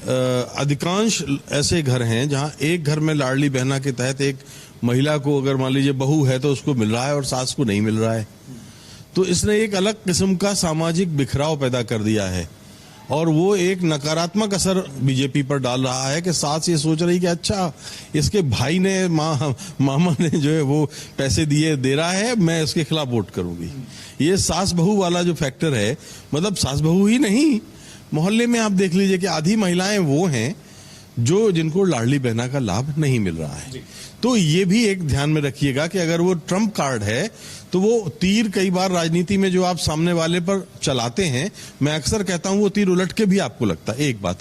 अधिकांश ऐसे घर हैं जहां एक घर में लाडली बहना के तहत एक महिला को अगर मान लीजिए बहू है तो उसको मिल रहा है और सास को नहीं मिल रहा है। तो इसने एक अलग किस्म का सामाजिक बिखराव पैदा कर दिया है और वो एक नकारात्मक असर बीजेपी पर डाल रहा है कि सास ये सोच रही कि अच्छा इसके भाई ने मामा ने जो है वो पैसे दे रहा है, मैं इसके खिलाफ वोट करूंगी। ये सास बहू वाला जो फैक्टर है, मतलब सास बहू ही नहीं, मोहल्ले में आप देख लीजिए कि आधी महिलाएं वो हैं जो जिनको लाडली बहना का लाभ नहीं मिल रहा है। तो ये भी एक ध्यान में रखिएगा कि अगर वो ट्रम्प कार्ड है तो वो तीर कई बार राजनीति में जो आप सामने वाले पर चलाते हैं, मैं अक्सर कहता हूं वो तीर उलट के भी आपको लगता है। एक बात।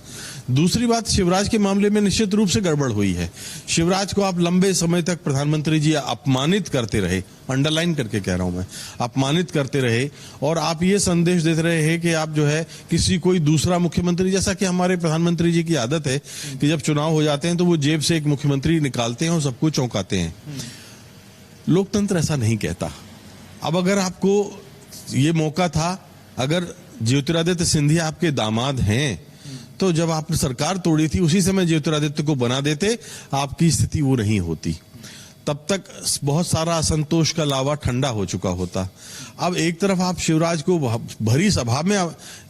दूसरी बात, शिवराज के मामले में निश्चित रूप से गड़बड़ हुई है। शिवराज को आप लंबे समय तक प्रधानमंत्री जी अपमानित करते रहे, अंडरलाइन करके कह रहा हूं मैं, अपमानित करते रहे, और आप ये संदेश देते रहे हैं कि आप जो है किसी कोई दूसरा मुख्यमंत्री, जैसा कि हमारे प्रधानमंत्री जी की आदत है कि जब चुनाव हो जाते हैं तो वो जेब से एक मुख्यमंत्री निकालते हैं और सबको चौंकाते हैं। लोकतंत्र ऐसा नहीं कहता। अब अगर आपको ये मौका था, अगर ज्योतिरादित्य सिंधिया आपके दामाद हैं, तो जब आपने सरकार तोड़ी थी उसी समय ज्योतिरादित्य को बना देते, आपकी स्थिति वो नहीं होती। तब तक बहुत सारा असंतोष का लावा ठंडा हो चुका होता। अब एक तरफ आप शिवराज को भरी सभा में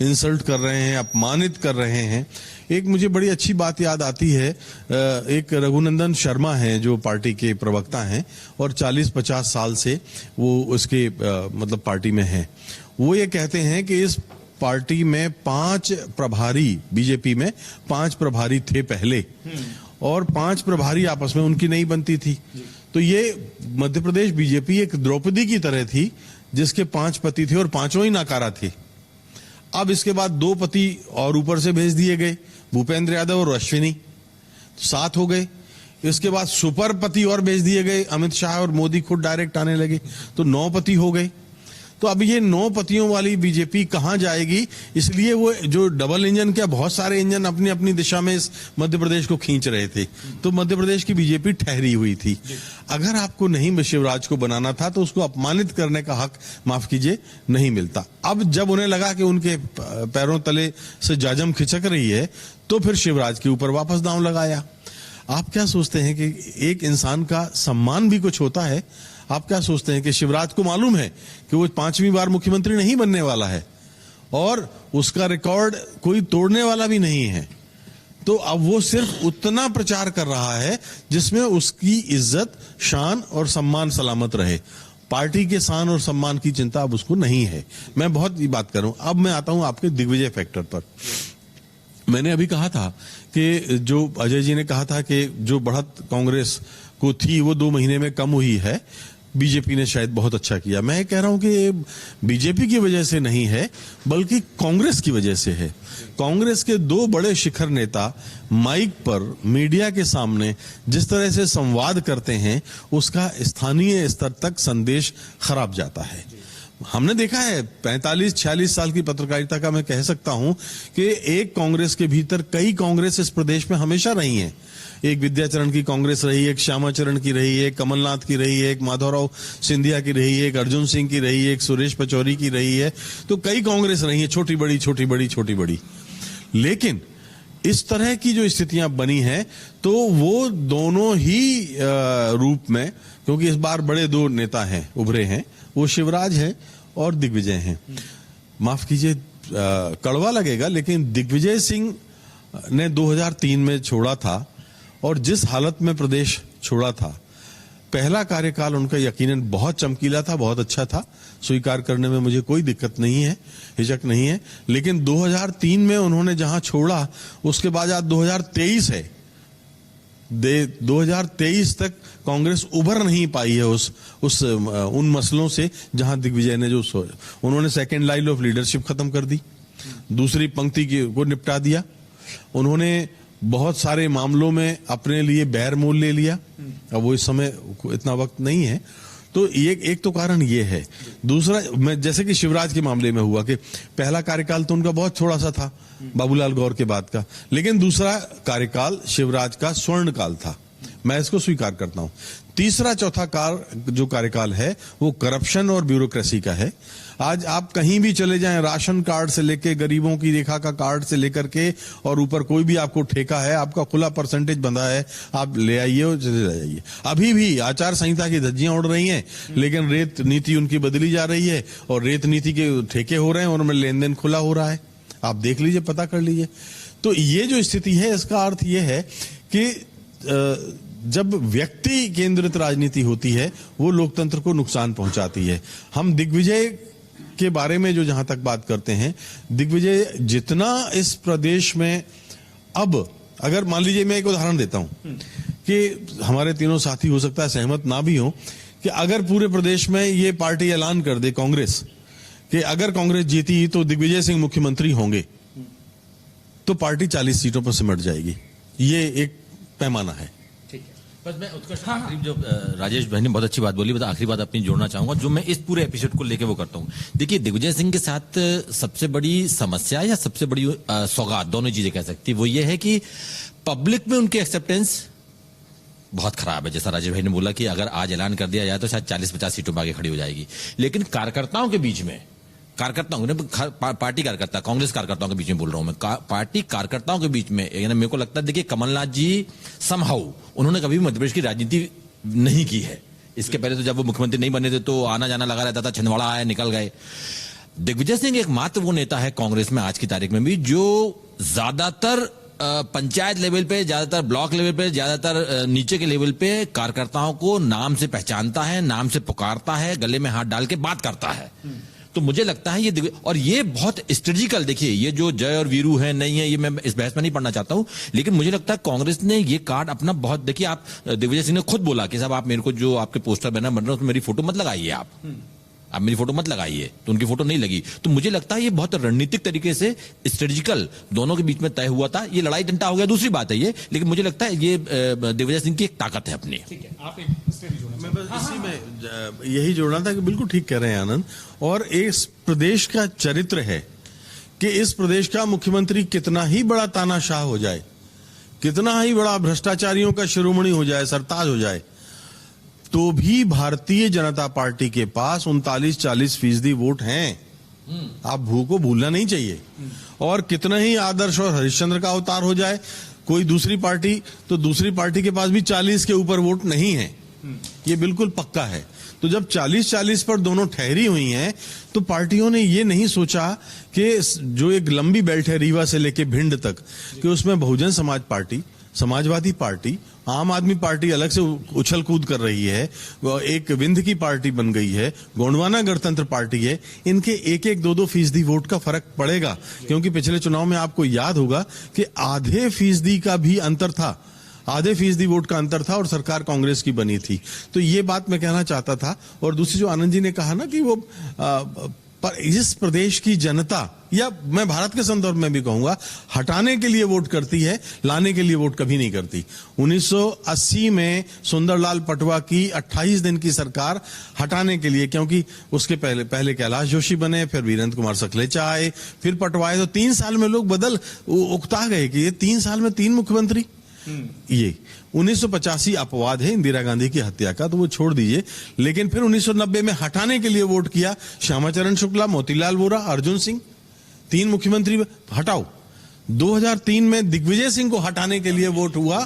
इंसल्ट कर रहे हैं, अपमानित कर रहे हैं। एक मुझे बड़ी अच्छी बात याद आती है, एक रघुनंदन शर्मा हैं जो पार्टी के प्रवक्ता हैं और 40-50 साल से वो उसके मतलब पार्टी में हैं। वो ये कहते हैं कि इस पार्टी में 5 प्रभारी, बीजेपी में 5 प्रभारी थे पहले, और 5 प्रभारी आपस में उनकी नहीं बनती थी। तो ये मध्य प्रदेश बीजेपी एक द्रौपदी की तरह थी जिसके 5 पति थे और 5 ही नाकारा थे। अब इसके बाद 2 पति और ऊपर से भेज दिए गए, भूपेंद्र यादव और अश्विनी, 7 हो गए। इसके बाद सुपर पति और भेज दिए गए, अमित शाह और मोदी खुद डायरेक्ट आने लगे, तो 9 पति हो गए। तो अब ये 9 पतियों वाली बीजेपी कहां जाएगी? इसलिए वो जो डबल इंजन, क्या बहुत सारे इंजन अपनी अपनी दिशा में इस मध्य प्रदेश को खींच रहे थे, तो मध्य प्रदेश की बीजेपी ठहरी हुई थी। अगर आपको नहीं शिवराज को बनाना था तो उसको अपमानित करने का हक, माफ कीजिए, नहीं मिलता। अब जब उन्हें लगा कि उनके पैरों तले से जाजम खिसक रही है, तो फिर शिवराज के ऊपर वापस दांव लगाया। आप क्या सोचते हैं कि एक इंसान का सम्मान भी कुछ होता है? आप क्या सोचते हैं कि शिवराज को मालूम है कि वो 5वीं बार मुख्यमंत्री नहीं बनने वाला है और उसका रिकॉर्ड कोई तोड़ने वाला भी नहीं है, तो अब वो सिर्फ उतना प्रचार कर रहा है जिसमें उसकी इज्जत, शान और सम्मान सलामत रहे। पार्टी के शान और सम्मान की चिंता अब उसको नहीं है। मैं बहुत बात कर रहा हूं। अब मैं आता हूं आपके दिग्विजय फैक्टर पर। मैंने अभी कहा था कि जो अजय जी ने कहा था कि जो बढ़त कांग्रेस को थी वो 2 महीने में कम हुई है, बीजेपी ने शायद बहुत अच्छा किया। मैं कह रहा हूं कि बीजेपी की वजह से नहीं है, बल्कि कांग्रेस की वजह से है। कांग्रेस के 2 बड़े शिखर नेता माइक पर, मीडिया के सामने जिस तरह से संवाद करते हैं, उसका स्थानीय स्तर तक संदेश खराब जाता है। हमने देखा है 45-46 साल की पत्रकारिता का, मैं कह सकता हूं कि एक कांग्रेस के भीतर कई कांग्रेस इस प्रदेश में हमेशा रही हैं। एक विद्याचरण की कांग्रेस रही, एक श्यामाचरण की रही, एक कमलनाथ की रही, एक माधवराव सिंधिया की रही, एक अर्जुन सिंह की रही, एक सुरेश पचौरी की रही है। तो कई कांग्रेस रही है, छोटी बड़ी छोटी बड़ी छोटी बड़ी। लेकिन इस तरह की जो स्थितियां बनी हैं, तो वो दोनों ही रूप में, क्योंकि इस बार बड़े 2 नेता हैं, उभरे हैं, वो शिवराज हैं और दिग्विजय हैं। माफ कीजिए, कड़वा लगेगा, लेकिन दिग्विजय सिंह ने 2003 में छोड़ा था, और जिस हालत में प्रदेश छोड़ा था, पहला कार्यकाल उनका यकीनन बहुत चमकीला था, बहुत अच्छा था, स्वीकार करने में मुझे कोई दिक्कत नहीं है, हिचक नहीं है। लेकिन 2003 में उन्होंने जहां छोड़ा, उसके बाद आज 2023 है, 2023 तक कांग्रेस उभर नहीं पाई है उन मसलों से जहां दिग्विजय ने जो उन्होंने सेकेंड लाइन ऑफ लीडरशिप खत्म कर दी, दूसरी पंक्ति को निपटा दिया, उन्होंने बहुत सारे मामलों में अपने लिए बैर मोल ले लिया। अब वो इस समय इतना वक्त नहीं है, तो ये एक तो कारण ये है। दूसरा, मैं जैसे कि शिवराज के मामले में हुआ कि पहला कार्यकाल तो उनका बहुत थोड़ा सा था, बाबूलाल गौर के बाद का, लेकिन दूसरा कार्यकाल शिवराज का स्वर्ण काल था, मैं इसको स्वीकार करता हूं। तीसरा चौथा जो कार्यकाल है वो करप्शन और ब्यूरोक्रेसी का है। आज आप कहीं भी चले जाएं, राशन कार्ड से लेके गरीबों की रेखा का कार्ड से लेकर के, और ऊपर कोई भी आपको ठेका है, आपका खुला परसेंटेज बंधा है, आप ले आइए और चले जाइए। अभी भी आचार संहिता की धज्जियां उड़ रही हैं, लेकिन रेत नीति उनकी बदली जा रही है और रेत नीति के ठेके हो रहे हैं और उनमें लेन देन खुला हो रहा है। आप देख लीजिए, पता कर लीजिए। तो ये जो स्थिति है, इसका अर्थ ये है कि जब व्यक्ति केंद्रित राजनीति होती है, वो लोकतंत्र को नुकसान पहुंचाती है। हम दिग्विजय के बारे में जो जहां तक बात करते हैं, दिग्विजय जितना इस प्रदेश में अब अगर मान लीजिए मैं एक उदाहरण देता हूं कि हमारे तीनों साथी हो सकता है सहमत ना भी हो कि अगर पूरे प्रदेश में ये पार्टी ऐलान कर दे कांग्रेस कि अगर कांग्रेस जीती तो दिग्विजय सिंह मुख्यमंत्री होंगे, तो पार्टी 40 सीटों पर सिमट जाएगी। ये एक पैमाना है। बस मैं उत्कर्ष आखिरी जो राजेश भाई ने बहुत अच्छी बात बोली, बस आखिरी बात अपनी जोड़ना चाहूंगा जो मैं इस पूरे एपिसोड को लेके वो करता हूं। देखिए, दिग्विजय सिंह के साथ सबसे बड़ी समस्या या सबसे बड़ी सौगात, दोनों चीजें कह सकती, वो ये है कि पब्लिक में उनकी एक्सेप्टेंस बहुत खराब है। जैसा राजेश भाई ने बोला कि अगर आज ऐलान कर दिया जाए तो शायद 40-50 सीटों पर आगे खड़ी हो जाएगी, लेकिन कार्यकर्ताओं के बीच में, पार्टी कार्यकर्ता, कांग्रेस कार्यकर्ताओं के बीच में बोल रहा हूं मैं, पार्टी कार्यकर्ताओं के बीच में, मेरे को लगता है, देखिए कमलनाथ जी समहाउ उन्होंने कभी भी मध्य प्रदेश की राजनीति नहीं की है। इसके पहले तो जब वो मुख्यमंत्री नहीं बने थे तो आना जाना लगा रहता था, छिंदवाड़ा आए निकल गए। दिग्विजय सिंह एकमात्र वो नेता है कांग्रेस में आज की तारीख में भी जो ज्यादातर पंचायत लेवल पे, ज्यादातर ब्लॉक लेवल पे, ज्यादातर नीचे के लेवल पे कार्यकर्ताओं को नाम से पहचानता है, नाम से पुकारता है, गले में हाथ डाल के बात करता है। तो मुझे लगता है ये, और ये बहुत स्ट्रेटेजिकल, देखिए ये जो जय और वीरू है नहीं है, ये मैं इस बहस में नहीं पढ़ना चाहता हूं, लेकिन मुझे लगता है कांग्रेस ने ये कार्ड अपना बहुत, देखिए आप, दिग्विजय सिंह ने खुद बोला कि साहब आप मेरे को जो आपके पोस्टर बैनर बन रहे हैं उसमें मेरी फोटो मत लगाइए, आप मेरी फोटो मत लगाइए, तो उनकी फोटो नहीं लगी। तो मुझे लगता है ये बहुत रणनीतिक तरीके से स्ट्रेटेजिकल दोनों के बीच में तय हुआ था। ये लड़ाई डंडा हो गया दूसरी बात है ये, लेकिन मुझे लगता है ये दिग्विजय सिंह की एक ताकत है अपनी। ठीक है, आप एक मैं बस इसी में यही जोड़ना था कि बिल्कुल ठीक कह रहे हैं आनंद, और इस प्रदेश का चरित्र है कि इस प्रदेश का मुख्यमंत्री कितना ही बड़ा तानाशाह हो जाए, कितना ही बड़ा भ्रष्टाचारियों का शिरोमणि हो जाए, सरताज हो जाए, तो भी भारतीय जनता पार्टी के पास 39-40% वोट हैं। आप को भूलना नहीं चाहिए। और कितना ही आदर्श और हरिश्चंद्र का अवतार हो जाए कोई दूसरी पार्टी, तो दूसरी पार्टी के पास भी 40 के ऊपर वोट नहीं है, ये बिल्कुल पक्का है। तो जब 40-40 पर दोनों ठहरी हुई हैं, तो पार्टियों ने ये नहीं सोचा कि जो एक लंबी बेल्ट है रीवा से लेके भिंड तक, कि उसमें बहुजन समाज पार्टी, समाजवादी पार्टी, आम आदमी पार्टी अलग से उछल कूद कर रही है, एक विंध्य की पार्टी बन गई है, गोंडवाना गणतंत्र पार्टी है, इनके 1-2% वोट का फर्क पड़ेगा। क्योंकि पिछले चुनाव में आपको याद होगा कि आधे फीसदी का भी अंतर था, आधे फीसदी वोट का अंतर था और सरकार कांग्रेस की बनी थी। तो ये बात मैं कहना चाहता था। और दूसरी जो आनंद जी ने कहा ना कि वो पर इस प्रदेश की जनता, या मैं भारत के संदर्भ में भी कहूंगा, हटाने के लिए वोट करती है, लाने के लिए वोट कभी नहीं करती। 1980 में सुंदरलाल पटवा की 28 दिन की सरकार हटाने के लिए, क्योंकि उसके पहले कैलाश जोशी बने, फिर वीरेंद्र कुमार सकलेचा आए, फिर पटवाए, तो 3 साल में लोग उकता गए कि ये 3 साल में 3 मुख्यमंत्री। ये 1985 अपवाद है इंदिरा गांधी की हत्या का, तो वो छोड़ दीजिए। लेकिन फिर 1990 में हटाने के लिए वोट किया श्यामाचरण शुक्ला, मोतीलाल वोरा, अर्जुन सिंह, 3 मुख्यमंत्री हटाओ। 2003 में दिग्विजय सिंह को हटाने के लिए वोट हुआ,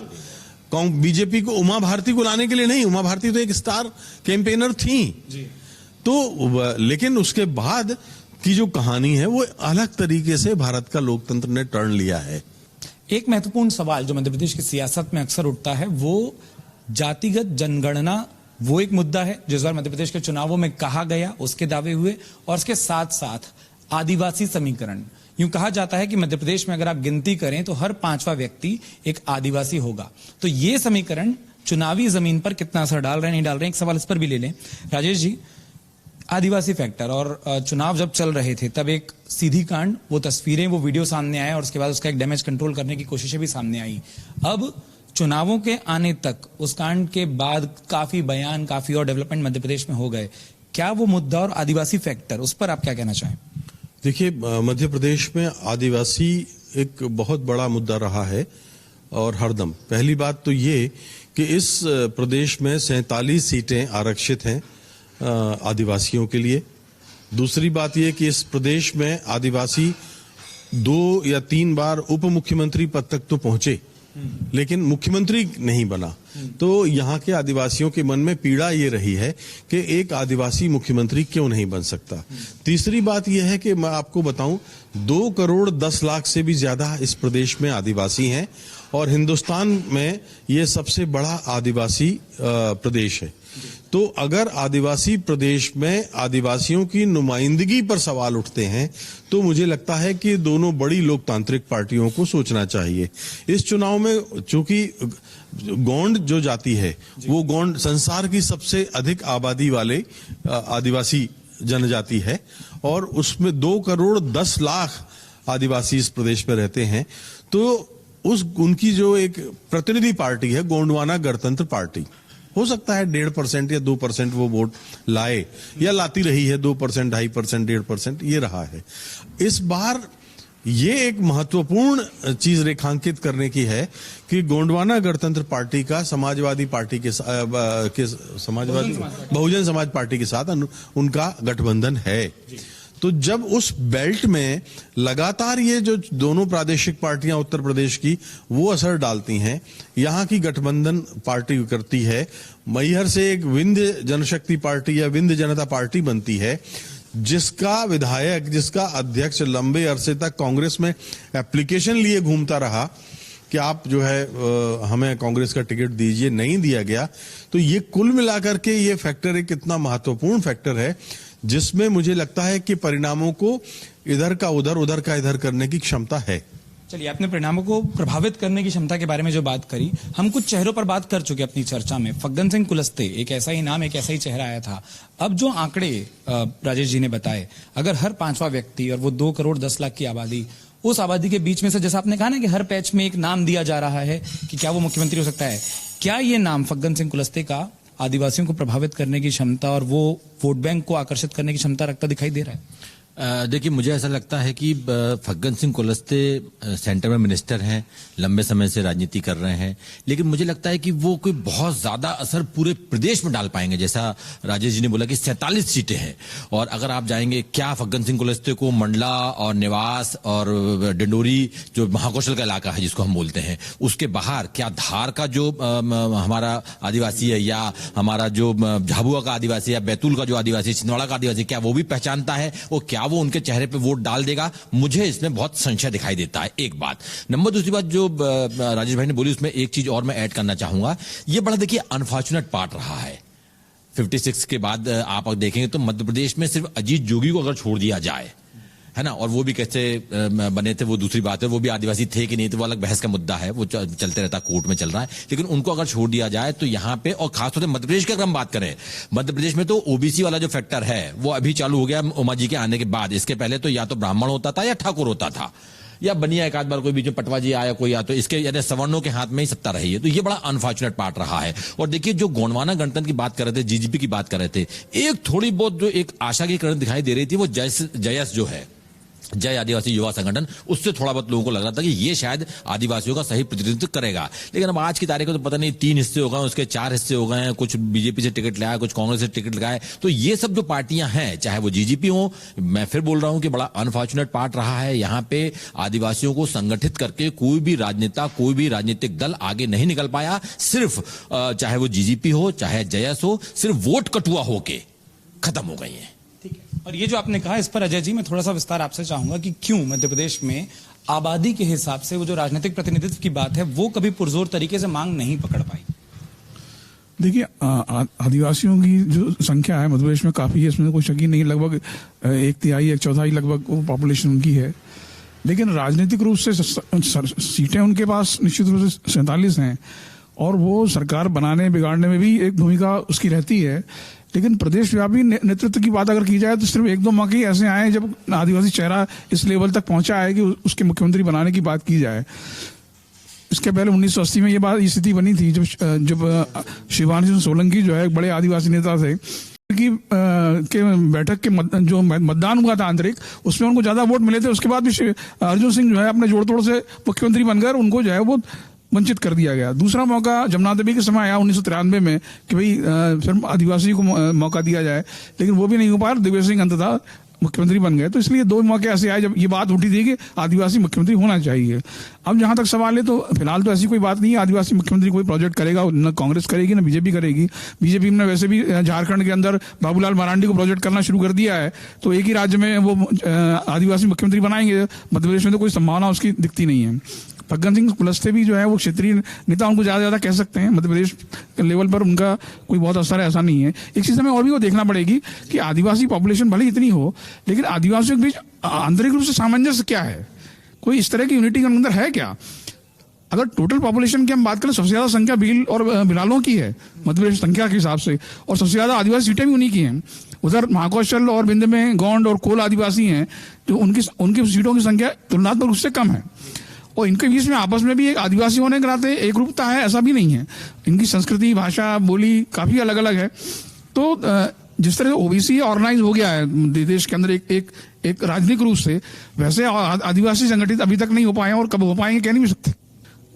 बीजेपी को उमा भारती को लाने के लिए नहीं। उमा भारती तो एक स्टार कैंपेनर थी जी। तो लेकिन उसके बाद की जो कहानी है वो अलग तरीके से भारत का लोकतंत्र ने टर्न लिया है। एक महत्वपूर्ण सवाल जो मध्य प्रदेश की सियासत में अक्सर उठता है वो जातिगत जनगणना, वो एक मुद्दा है जो इस बार मध्य प्रदेश के चुनावों में कहा गया, उसके दावे हुए, और उसके साथ साथ आदिवासी समीकरण। यूं कहा जाता है कि मध्य प्रदेश में अगर आप गिनती करें तो हर 5वां व्यक्ति एक आदिवासी होगा। तो ये समीकरण चुनावी जमीन पर कितना असर डाल रहे हैं, नहीं डाल रहे हैं, एक सवाल इस पर भी ले लें राजेश जी। आदिवासी फैक्टर, और चुनाव जब चल रहे थे तब एक सीधी कांड, वो तस्वीरें, वो वीडियो सामने आए और उसके बाद उसका एक डैमेज कंट्रोल करने की कोशिशें भी सामने आई। अब चुनावों के आने तक, उस कांड के बाद काफी बयान, काफी और डेवलपमेंट मध्य प्रदेश में हो गए। क्या वो मुद्दा और आदिवासी फैक्टर, उस पर आप क्या कहना चाहें? देखिए, मध्य प्रदेश में आदिवासी एक बहुत बड़ा मुद्दा रहा है और हरदम। पहली बात तो ये कि इस प्रदेश में 47 सीटें आरक्षित हैं आदिवासियों के लिए। दूसरी बात यह कि इस प्रदेश में आदिवासी 2 या 3 बार उप मुख्यमंत्री पद तक तो पहुंचे, लेकिन मुख्यमंत्री नहीं बना। तो यहाँ के आदिवासियों के मन में पीड़ा ये रही है कि एक आदिवासी मुख्यमंत्री क्यों नहीं बन सकता। तीसरी बात यह है कि मैं आपको बताऊं, 2 करोड़ 10 लाख से भी ज्यादा इस प्रदेश में आदिवासी हैं और हिंदुस्तान में ये सबसे बड़ा आदिवासी प्रदेश है। तो अगर आदिवासी प्रदेश में आदिवासियों की नुमाइंदगी पर सवाल उठते हैं तो मुझे लगता है कि दोनों बड़ी लोकतांत्रिक पार्टियों को सोचना चाहिए। इस चुनाव में चूंकि गोंड जो जाति है वो गोंड संसार की सबसे अधिक आबादी वाले आदिवासी जनजाति है और उसमें 2 करोड़ 10 लाख आदिवासी इस प्रदेश में रहते हैं। तो उनकी जो एक प्रतिनिधि पार्टी है गोंडवाना गणतंत्र पार्टी, हो सकता है 1.5% या 2% वो वोट लाए या लाती रही है, 2%, 2.5%, 1.5% ये रहा है। इस बार ये एक महत्वपूर्ण चीज रेखांकित करने की है कि गोंडवाना गणतंत्र पार्टी का समाजवादी पार्टी के बहुजन समाज पार्टी के साथ उनका गठबंधन है। तो जब उस बेल्ट में लगातार ये जो दोनों प्रादेशिक पार्टियां उत्तर प्रदेश की वो असर डालती हैं, यहाँ की गठबंधन पार्टी करती है, मैहर से एक विंध्य जनशक्ति पार्टी या विंध्य जनता पार्टी बनती है, जिसका विधायक, जिसका अध्यक्ष लंबे अरसे तक कांग्रेस में एप्लीकेशन लिए घूमता रहा कि आप जो है हमें कांग्रेस का टिकट दीजिए, नहीं दिया गया। तो ये कुल मिलाकर के ये फैक्टर एक कितना महत्वपूर्ण फैक्टर है जिसमें मुझे लगता है कि परिणामों को इधर का उधर, उधर का इधर करने की क्षमता है। चलिए, आपने परिणामों को प्रभावित करने की क्षमता के बारे में जो बात करी, हम कुछ चेहरों पर बात कर चुके अपनी चर्चा में। फग्गन सिंह कुलस्ते एक ऐसा ही नाम, एक ऐसा ही चेहरा आया था। अब जो आंकड़े राजेश जी ने बताए, अगर हर 5वां व्यक्ति और वो 2 करोड़ 10 लाख की आबादी, उस आबादी के बीच में से जैसा आपने कहा ना कि हर पैच में एक नाम दिया जा रहा है कि क्या वो मुख्यमंत्री हो सकता है, क्या ये नाम फग्गन सिंह कुलस्ते का आदिवासियों को प्रभावित करने की क्षमता और वो वोट बैंक को आकर्षित करने की क्षमता रखता दिखाई दे रहा है? देखिए, मुझे ऐसा लगता है कि फग्गन सिंह कुलस्ते सेंटर में मिनिस्टर हैं, लंबे समय से राजनीति कर रहे हैं, लेकिन मुझे लगता है कि वो कोई बहुत ज्यादा असर पूरे प्रदेश में डाल पाएंगे। जैसा राजेश जी ने बोला कि 47 सीटें हैं, और अगर आप जाएंगे, क्या फग्गन सिंह कुलस्ते को मंडला और नेवास और डिंडोरी जो महाकौशल का इलाका है जिसको हम बोलते हैं, उसके बाहर क्या धार का जो हमारा आदिवासी है, या हमारा जो झाबुआ का आदिवासी, या बैतूल का जो आदिवासी, छिंदवाड़ा का आदिवासी, क्या वो भी पहचानता है? वो क्या वो उनके चेहरे पे वोट डाल देगा? मुझे इसमें बहुत संशय दिखाई देता है। एक बात। नंबर दूसरी बात जो राजेश भाई ने बोली, उसमें एक चीज और मैं ऐड करना चाहूंगा। ये बड़ा देखिए अनफॉर्चुनेट पार्ट रहा है। 56 के बाद आप देखेंगे तो मध्य प्रदेश में सिर्फ अजीत जोगी को अगर छोड़ दिया जाए, है ना, और वो भी कैसे बने थे वो दूसरी बात है, वो भी आदिवासी थे कि नहीं तो वो अलग बहस का मुद्दा है, वो चलते रहता, कोर्ट में चल रहा है। लेकिन उनको अगर छोड़ दिया जाए तो यहाँ पे, और खासतौर से मध्य प्रदेश की अगर हम बात करें, मध्य प्रदेश में तो ओबीसी वाला जो फैक्टर है वो अभी चालू हो गया उमा जी के आने के बाद। इसके पहले तो या तो ब्राह्मण होता था या ठाकुर होता था, या बनिया एक आध बार कोई बीच में पटवा जी आया कोई, या तो इसके यानी सवर्णों के हाथ में ही सत्ता रही है। तो ये बड़ा अनफॉर्चुनेट पार्ट रहा है। और देखिए, जो गोंडवाना गणतंत्र की बात कर रहे थे, जीजीपी की बात कर रहे थे, एक थोड़ी बहुत जो एक आशा की किरण दिखाई दे रही थी, वो जयस जो है, जय आदिवासी युवा संगठन, उससे थोड़ा बहुत लोगों को लग रहा था कि ये शायद आदिवासियों का सही प्रतिनिधित्व करेगा। लेकिन अब आज की तारीख में तो पता नहीं 3 हिस्से हो गए, उसके 4 हिस्से हो गए हैं, कुछ बीजेपी से टिकट लगाया, कुछ कांग्रेस से टिकट लगाए। तो ये सब जो पार्टियां हैं, चाहे वो जीजीपी हो, मैं फिर बोल रहा हूं कि बड़ा अनफॉर्चुनेट पार्ट रहा है। यहाँ पे आदिवासियों को संगठित करके कोई भी राजनेता, कोई भी राजनीतिक दल आगे नहीं निकल पाया। सिर्फ चाहे वो जीजीपी हो, चाहे जयस हो, सिर्फ वोट कटुआ होके खत्म हो गई है। और ये जो आपने कहा, इस पर अजय जी मैं थोड़ा सा विस्तार आपसे चाहूंगा कि क्यों मध्य प्रदेश में आबादी के हिसाब से वो जो राजनीतिक प्रतिनिधित्व की बात है वो कभी पुरजोर तरीके से मांग नहीं पकड़ पाई? देखिए, आदिवासियों की जो संख्या है मध्य प्रदेश में काफी है, इसमें कोई शक ही नहीं। लगभग 1/3 1/4 लगभग वो पॉपुलेशन उनकी है। लेकिन राजनीतिक रूप से सीटें उनके पास निश्चित रूप से 47 हैं, और वो सरकार बनाने बिगाड़ने में भी एक भूमिका उसकी रहती है। लेकिन प्रदेश व्यापी नेतृत्व की बात अगर की जाए तो सिर्फ 1-2 मौके ऐसे आए जब आदिवासी चेहरा इस लेवल तक पहुंचा है कि उसके मुख्यमंत्री बनाने की बात की जाए। इसके पहले 1980 में ये स्थिति बनी थी जब शिवानंद सोलंकी जो है एक बड़े आदिवासी नेता थे के बैठक के जो मतदान हुआ था आंतरिक, उसमें उनको ज्यादा वोट मिले थे। उसके बाद भी अर्जुन सिंह जो है अपने जोड़ तोड़ से मुख्यमंत्री बनकर उनको जो है वो वंचित कर दिया गया। दूसरा मौका जमुना देवी के समय आया 1993 में कि भाई फिर आदिवासी को मौका दिया जाए, लेकिन वो भी नहीं हो पाया। दिग्विजय सिंह अंततः मुख्यमंत्री बन गए। तो इसलिए 2 मौके ऐसे आए जब ये बात उठी थी कि आदिवासी मुख्यमंत्री होना चाहिए। अब जहां तक सवाल है तो फिलहाल तो ऐसी कोई बात नहीं है आदिवासी मुख्यमंत्री कोई प्रोजेक्ट करेगा, न कांग्रेस करेगी न बीजेपी करेगी। बीजेपी ने वैसे भी झारखंड के अंदर बाबूलाल मरांडी को प्रोजेक्ट करना शुरू कर दिया है, तो एक ही राज्य में वो आदिवासी मुख्यमंत्री बनाएंगे। मध्य प्रदेश में तो कोई संभावना उसकी दिखती नहीं है। फग्गन सिंह कुलस्ते भी जो है वो क्षेत्रीय नेता, उनको ज्यादा कह सकते हैं, मध्य प्रदेश के लेवल पर उनका कोई बहुत असर है ऐसा नहीं है। एक चीज हमें और भी वो देखना पड़ेगी कि आदिवासी पॉपुलेशन भले इतनी हो, लेकिन आदिवासियों के बीच आंतरिक रूप से सामंजस्य क्या है, कोई इस तरह की यूनिटी के अंदर है क्या? अगर टोटल पॉपुलेशन की हम बात करें, सबसे ज्यादा संख्या भील और बिलालों की है मध्य प्रदेश संख्या के हिसाब से, और सबसे ज्यादा आदिवासी सीटें भी उन्हीं की हैं। उधर महाकौशल और विंध्य में गोंड और कोल आदिवासी हैं, जो उनकी सीटों की संख्या तुलनात्मक रूप से कम है। और इनके बीच में आपस में भी एक आदिवासी होने के नाते एक रूपता है, ऐसा भी नहीं है। इनकी संस्कृति, भाषा, बोली काफी अलग अलग है। तो जिस तरह से ओबीसी ऑर्गेनाइज हो गया है देश के अंदर एक राजनीतिक रूप से, वैसे आदिवासी संगठित अभी तक नहीं हो पाए और कब हो पाएंगे कह नहीं भी सकते।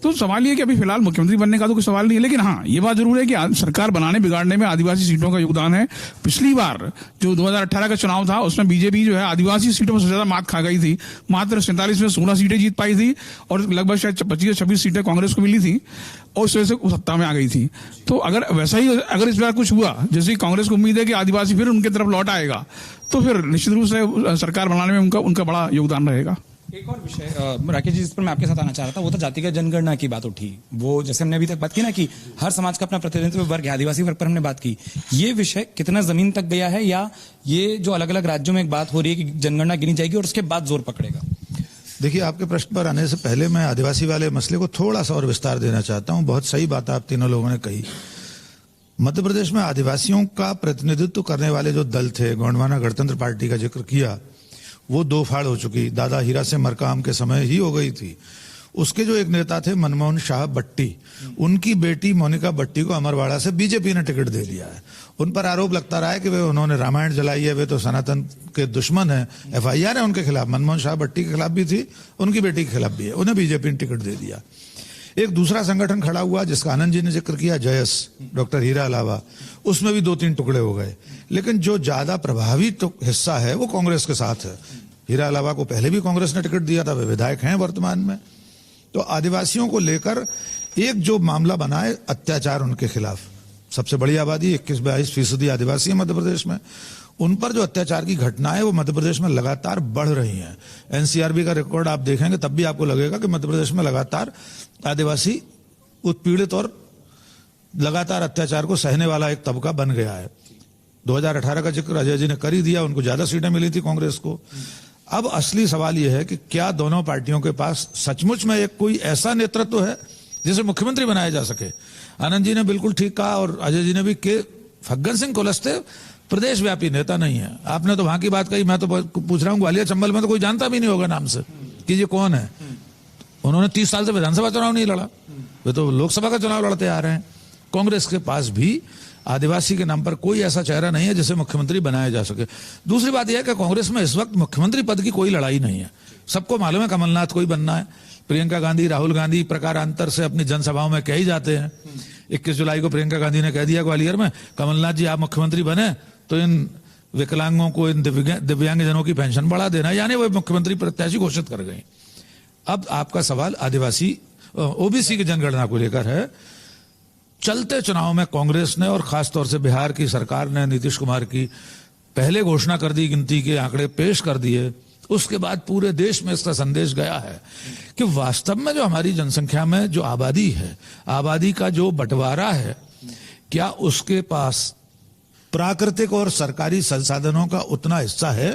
तो सवाल ये कि अभी फिलहाल मुख्यमंत्री बनने का तो कोई सवाल नहीं है, लेकिन हाँ ये बात जरूर है कि सरकार बनाने बिगाड़ने में आदिवासी सीटों का योगदान है। पिछली बार जो 2018 का चुनाव था उसमें बीजेपी जो है आदिवासी सीटों पर सबसे ज्यादा मात खा गई थी। मात्र 47 में 16 सीटें जीत पाई थी और लगभग शायद 25-26 सीटें कांग्रेस को मिली थी और उस वजह से सत्ता में आ गई थी। तो अगर वैसा ही अगर इस बार कुछ हुआ, जैसे कांग्रेस को उम्मीद है कि आदिवासी फिर उनकी तरफ लौट आएगा, तो फिर निश्चित रूप से सरकार बनाने में उनका बड़ा योगदान रहेगा। एक और विषय राकेश जी जिस पर मैं आपके साथ आना चाह रहा था, वो तो जातिगत जनगणना की बात उठी। वो जैसे हमने अभी तक बात की ना कि हर समाज का अपना प्रतिनिधित्व वर्ग है, आदिवासी वर्ग पर हमने बात की। ये विषय कितना जमीन तक गया है, या ये जो अलग अलग राज्यों में एक बात हो रही है कि जनगणना गिनी जाएगी और उसके बाद जोर पकड़ेगा? देखिए, आपके प्रश्न पर आने से पहले मैं आदिवासी वाले मसले को थोड़ा सा और विस्तार देना चाहता हूं। बहुत सही बात आप तीनों लोगों ने कही। मध्य प्रदेश में आदिवासियों का प्रतिनिधित्व करने वाले जो दल थे, गोंडवाना गणतंत्र पार्टी का जिक्र किया, वो दो फाड़ हो चुकी। दादा हीरा सिंह मरकाम के समय ही हो गई थी। उसके जो एक नेता थे मनमोहन शाह बट्टी, उनकी बेटी मोनिका बट्टी को अमरवाड़ा से बीजेपी ने टिकट दे दिया है। उन पर आरोप लगता रहा है कि वे उन्होंने रामायण जलाई है, वे तो सनातन के दुश्मन है। एफआईआर है उनके खिलाफ, मनमोहन शाह बट्टी के खिलाफ भी थी, उनकी बेटी के खिलाफ भी है। उन्हें बीजेपी ने टिकट दे दिया। एक दूसरा संगठन खड़ा हुआ जिसका आनंद जी ने जिक्र किया, जयस, डॉक्टर हीरा अलावा, उसमें भी 2-3 टुकड़े हो गए। लेकिन जो ज्यादा प्रभावी हिस्सा है वो कांग्रेस के साथ है। हीरा अलावा को पहले भी कांग्रेस ने टिकट दिया था, वे विधायक हैं वर्तमान में। तो आदिवासियों को लेकर एक जो मामला बना है अत्याचार उनके खिलाफ, सबसे बड़ी आबादी 21-22% आदिवासी है मध्य प्रदेश में, उन पर जो अत्याचार की घटना है वो मध्य प्रदेश में लगातार बढ़ रही हैं। एनसीआरबी का रिकॉर्ड आप देखेंगे तब भी आपको लगेगा कि मध्य प्रदेश में लगातार आदिवासी उत्पीड़ित और लगातार अत्याचार को सहने वाला एक तबका बन गया है। 2018 का जिक्र अजय जी ने कर ही दिया, उनको ज्यादा सीटें मिली थी कांग्रेस को। अब असली सवाल यह है कि क्या दोनों पार्टियों के पास सचमुच में एक कोई ऐसा नेतृत्व है जिसे मुख्यमंत्री बनाया जा सके। आनंद जी ने बिल्कुल ठीक कहा और अजय जी ने भी कि फग्गन सिंह कुलस्ते प्रदेश व्यापी नेता नहीं है। आपने तो वहां की बात कही, मैं तो पूछ रहा हूं ग्वालियर चंबल में तो कोई जानता भी नहीं होगा नाम से कि ये कौन है। उन्होंने 30 साल से विधानसभा चुनाव नहीं लड़ा, वे तो लोकसभा का चुनाव लड़ते आ रहे हैं। कांग्रेस के पास भी आदिवासी के नाम पर कोई ऐसा चेहरा नहीं है जिसे मुख्यमंत्री बनाया जा सके। दूसरी बात यह है कि कांग्रेस में इस वक्त मुख्यमंत्री पद की कोई लड़ाई नहीं है। सबको मालूम है कमलनाथ को ही बनना है। प्रियंका गांधी, राहुल गांधी प्रकारांतर से अपनी जनसभाओं में कह ही जाते हैं। 21 जुलाई को प्रियंका गांधी ने कह दिया ग्वालियर में, कमलनाथ जी आप मुख्यमंत्री बने तो इन विकलांगों को, इन दिव्यांगजनों की पेंशन बढ़ा देना, यानी वो मुख्यमंत्री प्रत्याशी घोषित कर गई। अब आपका सवाल आदिवासी ओबीसी की जनगणना को लेकर है। चलते चुनाव में कांग्रेस ने और खासतौर से बिहार की सरकार ने, नीतीश कुमार की, पहले घोषणा कर दी, गिनती के आंकड़े पेश कर दिए। उसके बाद पूरे देश में इसका संदेश गया है कि वास्तव में जो हमारी जनसंख्या में जो आबादी है, आबादी का जो बंटवारा है, क्या उसके पास प्राकृतिक और सरकारी संसाधनों का उतना हिस्सा है।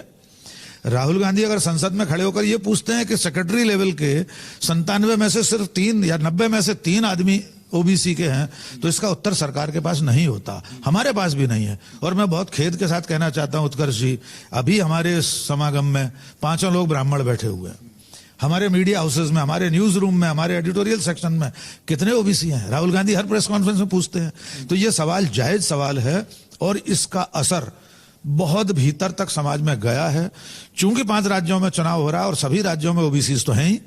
राहुल गांधी अगर संसद में खड़े होकर ये पूछते हैं कि सेक्रेटरी लेवल के 97 में से सिर्फ 3 या 90 में से 3 आदमी ओबीसी के हैं, तो इसका उत्तर सरकार के पास नहीं होता, हमारे पास भी नहीं है। और मैं बहुत खेद के साथ कहना चाहता हूं उत्कर्ष जी, अभी हमारे समागम में 5 लोग ब्राह्मण बैठे हुए हैं। हमारे मीडिया हाउसेज में, हमारे न्यूज रूम में, हमारे एडिटोरियल सेक्शन में कितने ओबीसी हैं? राहुल गांधी हर प्रेस कॉन्फ्रेंस में पूछते हैं। तो ये सवाल जायज सवाल है और इसका असर बहुत भीतर तक समाज में गया है। चूंकि 5 राज्यों में चुनाव हो रहा है और सभी राज्यों में ओबीसी तो हैं ही,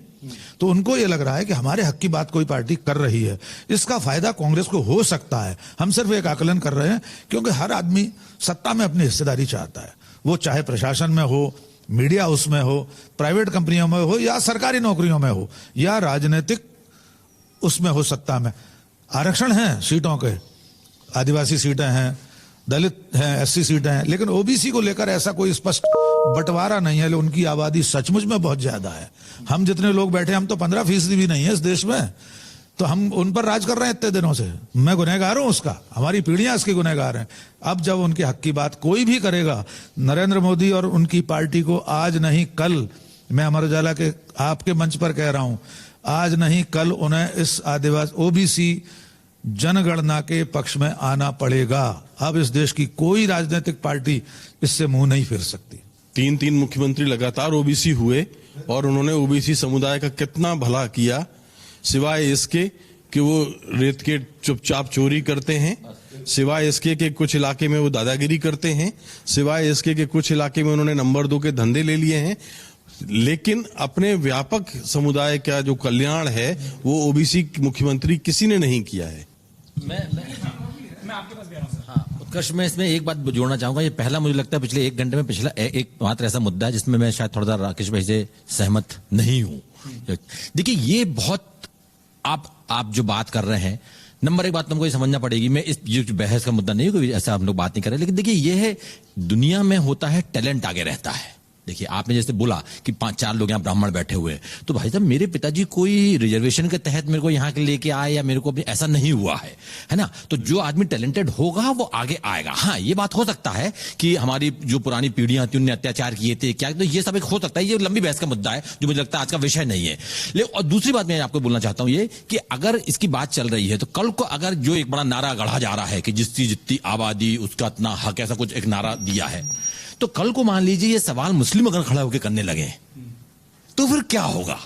तो उनको ये लग रहा है कि हमारे हक की बात कोई पार्टी कर रही है, इसका फायदा कांग्रेस को हो सकता है। हम सिर्फ एक आकलन कर रहे हैं, क्योंकि हर आदमी सत्ता में अपनी हिस्सेदारी चाहता है, वो चाहे प्रशासन में हो, मीडिया हाउस में हो, प्राइवेट कंपनियों में हो, या सरकारी नौकरियों में हो, या राजनीतिक उसमें हो, सत्ता में। आरक्षण है सीटों के, आदिवासी सीटें हैं, दलित हैं, एससी सीटें हैं, लेकिन ओबीसी को लेकर ऐसा कोई स्पष्ट बंटवारा नहीं है। उनकी आबादी सचमुच में बहुत ज्यादा है। हम जितने लोग बैठे, हम तो 15% भी नहीं है इस देश में, तो हम उन पर राज कर रहे हैं इतने दिनों से। मैं गुनहगार हूं उसका, हमारी पीढ़ियां इसके गुनहगार हैं। अब जब उनके हक की बात कोई भी करेगा, नरेंद्र मोदी और उनकी पार्टी को आज नहीं कल, मैं अमर उजाला के आपके मंच पर कह रहा हूं, आज नहीं कल उन्हें इस आदिवासी ओबीसी जनगणना के पक्ष में आना पड़ेगा। अब इस देश की कोई राजनीतिक पार्टी इससे मुंह नहीं फेर सकती। 3 मुख्यमंत्री लगातार ओबीसी हुए और उन्होंने ओबीसी समुदाय का कितना भला किया, सिवाय इसके कि वो रेत के चुपचाप चोरी करते हैं, सिवाय इसके कि कुछ इलाके में वो दादागिरी करते हैं, सिवाय इसके कि कुछ इलाके में उन्होंने नंबर 2 के धंधे ले लिए हैं। लेकिन अपने व्यापक समुदाय का जो कल्याण है वो ओबीसी मुख्यमंत्री किसी ने नहीं किया है। मैं आपके पास गया हूं। हाँ, उत्कर्ष, मैं इसमें एक बात जोड़ना चाहूंगा। ये पहला, मुझे लगता है पिछले 1 घंटे में पिछला एक मात्र ऐसा मुद्दा है जिसमें मैं शायद थोड़ा सा राकेश भाई से सहमत नहीं हूं। देखिए, ये बहुत आप जो बात कर रहे हैं, नंबर 1 बात तुमको ये समझना पड़ेगी। मैं इस ये बहस का मुद्दा नहीं, कोई ऐसा हम लोग बात नहीं कर रहे, लेकिन देखिए ये है, दुनिया में होता है टैलेंट आगे रहता है। देखिए, आपने जैसे बोला कि 5-4 लोग यहाँ ब्राह्मण बैठे हुए हैं, तो भाई साहब मेरे पिताजी कोई रिजर्वेशन के तहत मेरे को यहाँ के लेके आए या मेरे को ऐसा नहीं हुआ है ना। तो जो आदमी टैलेंटेड होगा वो आगे आएगा। हाँ, ये बात हो सकता है कि हमारी जो पुरानी पीढ़ियां थी उनने अत्याचार किए थे क्या, तो ये सब एक हो सकता है। ये लंबी बहस का मुद्दा है जो मुझे लगता है आज का विषय नहीं है। लेकिन और दूसरी बात मैं आपको बोलना चाहता हूं ये कि अगर इसकी बात चल रही है तो कल को अगर जो एक बड़ा नारा गढ़ा जा रहा है कि जिसकी जितनी आबादी उसका इतना हक, ऐसा कुछ एक नारा दिया है, तो कल को मान लीजिए ये सवाल मुस्लिम अगर खड़ा होकर करने लगे तो फिर क्या होगा।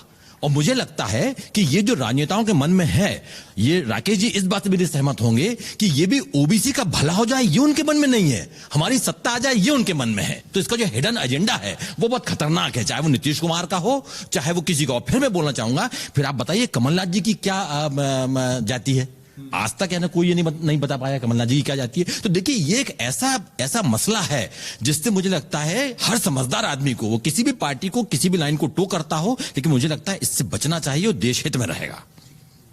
और मुझे लगता है कि ये जो राजनेताओं के मन में है, ये राकेश जी इस बात से भी सहमत होंगे कि ये भी ओबीसी का भला हो जाए ये उनके मन में नहीं है, हमारी सत्ता आ जाए ये उनके मन में है। तो इसका जो हिडन एजेंडा है वो बहुत खतरनाक है, चाहे वो नीतीश कुमार का हो चाहे वो किसी का हो। फिर मैं बोलना चाहूंगा, फिर आप बताइए कमलनाथ जी की क्या जाति है? आज तक है ना कोई ये नहीं बता पाया कमलनाथ जी की क्या जाती है। तो देखिए, ये एक ऐसा मसला है जिससे मुझे लगता है हर समझदार आदमी को, वो किसी भी पार्टी को किसी भी लाइन को टो करता हो, लेकिन मुझे लगता है इससे बचना चाहिए और देश हित में रहेगा।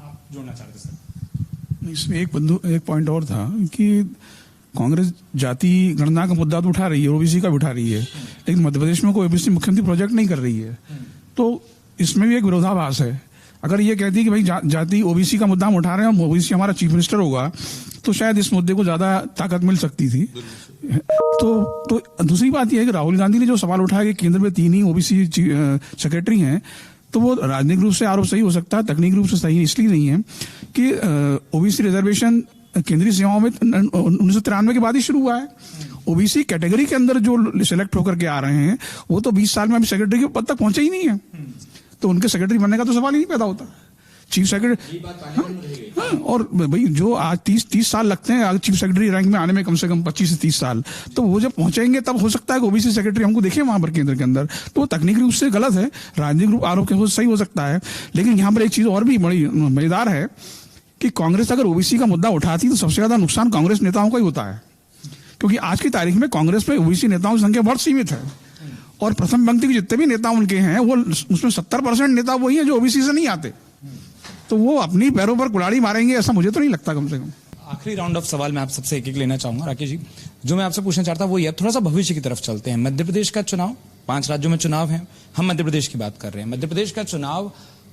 आप जोड़ना चाहते सर? इसमें एक पॉइंट और था कि कांग्रेस जाति गणना का मुद्दा तो उठा रही है, ओबीसी का भी उठा रही है, लेकिन मध्य प्रदेश में कोई ओबीसी मुख्यमंत्री प्रोजेक्ट नहीं कर रही है। तो इसमें भी एक विरोधाभास है। अगर ये कहती है कि भाई जाति ओबीसी का मुद्दा हम उठा रहे हैं, ओबीसी हमारा चीफ मिनिस्टर होगा, तो शायद इस मुद्दे को ज्यादा ताकत मिल सकती थी। तो दूसरी बात यह है कि राहुल गांधी ने जो सवाल उठाया कि केंद्र में 3 ही ओबीसी सेक्रेटरी हैं, तो वो राजनीतिक रूप से आरोप सही हो सकता है, तकनीकी रूप से सही इसलिए नहीं है कि ओबीसी रिजर्वेशन केंद्रीय सेवाओं में 1993 के बाद ही शुरू हुआ है। ओबीसी कैटेगरी के अंदर जो सिलेक्ट होकर के आ रहे हैं वो तो 20 साल में अभी सेक्रेटरी के पद तक पहुंचे ही नहीं है, तो उनके सेक्रेटरी बनने का तो सवाल ही नहीं पैदा होता। चीफ सेक्रेटरी और भाई जो आज 30 साल लगते हैं चीफ सेक्रेटरी रैंक में आने में, कम से कम 25 से 30 साल, तो वो जब पहुंचेंगे तब हो सकता है कि ओबीसी सेक्रेटरी हमको देखें वहां पर केंद्र के अंदर। तो तकनीकी रूप से गलत है, राजनीतिक रूप आरोप के सही हो सकता है। लेकिन यहाँ पर एक चीज और भी बड़ी मजेदार है कि कांग्रेस अगर ओबीसी का मुद्दा उठाती तो सबसे ज्यादा नुकसान कांग्रेस नेताओं का ही होता है, क्योंकि आज की तारीख में कांग्रेस में ओबीसी नेताओं की संख्या बहुत सीमित है और प्रथम पंक्ति के जितने भी नेता उनके हैं वो उसमें 70% नेता वही है जो ओबीसी से नहीं आते। तो वो अपनी पैरों पर कुल्हाड़ी मारेंगे ऐसा मुझे तो नहीं लगता। कम से कम आखिरी राउंड ऑफ सवाल मैं आप सबसे एक लेना चाहूंगा राकेश जी। जो मैं आपसे पूछना चाहता हूं वो ये, थोड़ा सा भविष्य की तरफ चलते हैं। मध्य प्रदेश का चुनाव, 5 राज्यों में चुनाव है, हम मध्य प्रदेश की बात कर रहे हैं। मध्य प्रदेश का चुनाव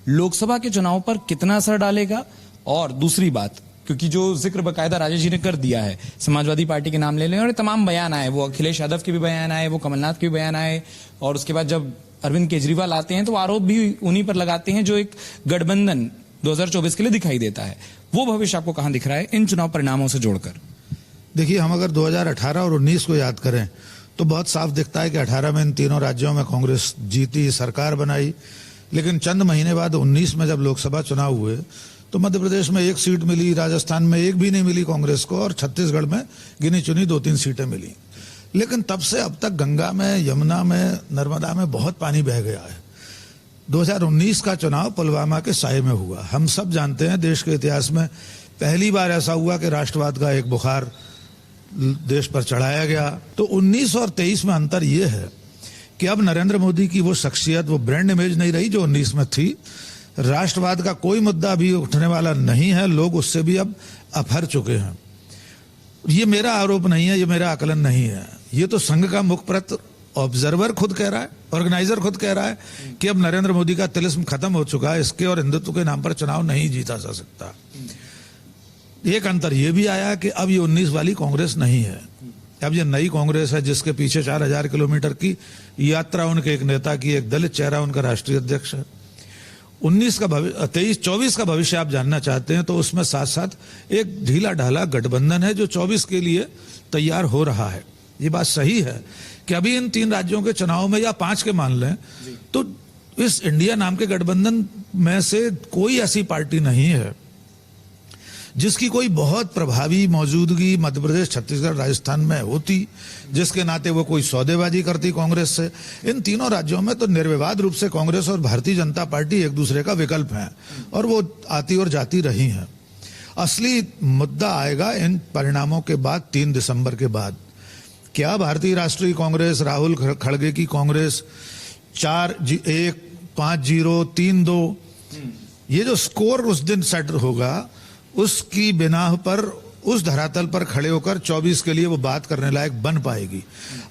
लोकसभा के चुनाव पर कितना असर डालेगा? और दूसरी बात, क्योंकि जो जिक्र बकायदा राजेश जी ने कर दिया है, समाजवादी पार्टी के नाम ले लें और तमाम बयान आए, वो अखिलेश यादव के भी बयान आए, वो कमलनाथ के भी बयान आए, और उसके बाद जब अरविंद केजरीवाल आते हैं तो आरोप भी उन्हीं पर लगाते हैं जो एक गठबंधन 2024 के लिए दिखाई देता है। वो भविष्य आपको कहां दिख रहा है इन चुनाव परिणामों से जोड़कर? देखिए, हम अगर 2018 और 19 को याद करें तो बहुत साफ दिखता है कि 18 में इन तीनों राज्यों में कांग्रेस जीती, सरकार बनाई, लेकिन चंद महीने बाद 19 में जब लोकसभा चुनाव हुए तो मध्य प्रदेश में 1 सीट मिली, राजस्थान में 1 भी नहीं मिली कांग्रेस को, और छत्तीसगढ़ में गिनी चुनी 2-3 सीटें मिली। लेकिन तब से अब तक गंगा में, यमुना में, नर्मदा में बहुत पानी बह गया है। 2019 का चुनाव पुलवामा के साये में हुआ। हम सब जानते हैं देश के इतिहास में पहली बार ऐसा हुआ कि राष्ट्रवाद का एक बुखार देश पर चढ़ाया गया। तो 19 और 23 में अंतर यह है कि अब नरेंद्र मोदी की वो शख्सियत, वो ब्रांड इमेज नहीं रही जो 19 में थी। राष्ट्रवाद का कोई मुद्दा भी उठने वाला नहीं है, लोग उससे भी अब अफर चुके हैं। ये मेरा आरोप नहीं है, ये मेरा आकलन नहीं है, ये तो संघ का मुखपत्र ऑब्जर्वर खुद कह रहा है, ऑर्गेनाइजर खुद कह रहा है कि अब नरेंद्र मोदी का तिलिस्म खत्म हो चुका है, इसके और हिंदुत्व के नाम पर चुनाव नहीं जीता जा सकता। एक अंतर ये भी आया कि अब ये 19 वाली कांग्रेस नहीं है, अब ये नई कांग्रेस है जिसके पीछे 4000 किलोमीटर की यात्रा उनके एक नेता की, एक दलित चेहरा उनका राष्ट्रीय अध्यक्ष है। 23-24 का भविष्य आप जानना चाहते हैं तो उसमें साथ साथ एक ढीला ढाला गठबंधन है जो 24 के लिए तैयार हो रहा है। ये बात सही है कि अभी इन 3 राज्यों के चुनाव में या 5 के मान लें तो इस इंडिया नाम के गठबंधन में से कोई ऐसी पार्टी नहीं है जिसकी कोई बहुत प्रभावी मौजूदगी मध्य प्रदेश, छत्तीसगढ़, राजस्थान में होती, जिसके नाते वो कोई सौदेबाजी करती कांग्रेस से। इन तीनों राज्यों में तो निर्विवाद रूप से कांग्रेस और भारतीय जनता पार्टी एक दूसरे का विकल्प हैं और वो आती और जाती रही हैं। असली मुद्दा आएगा इन परिणामों के बाद, 3 दिसंबर के बाद। क्या भारतीय राष्ट्रीय कांग्रेस, राहुल खड़गे की कांग्रेस 4-1, 5-0, 3-2, ये जो स्कोर उस दिन सेट होगा उसकी बिना पर, उस धरातल पर खड़े होकर 24 के लिए वो बात करने लायक बन पाएगी?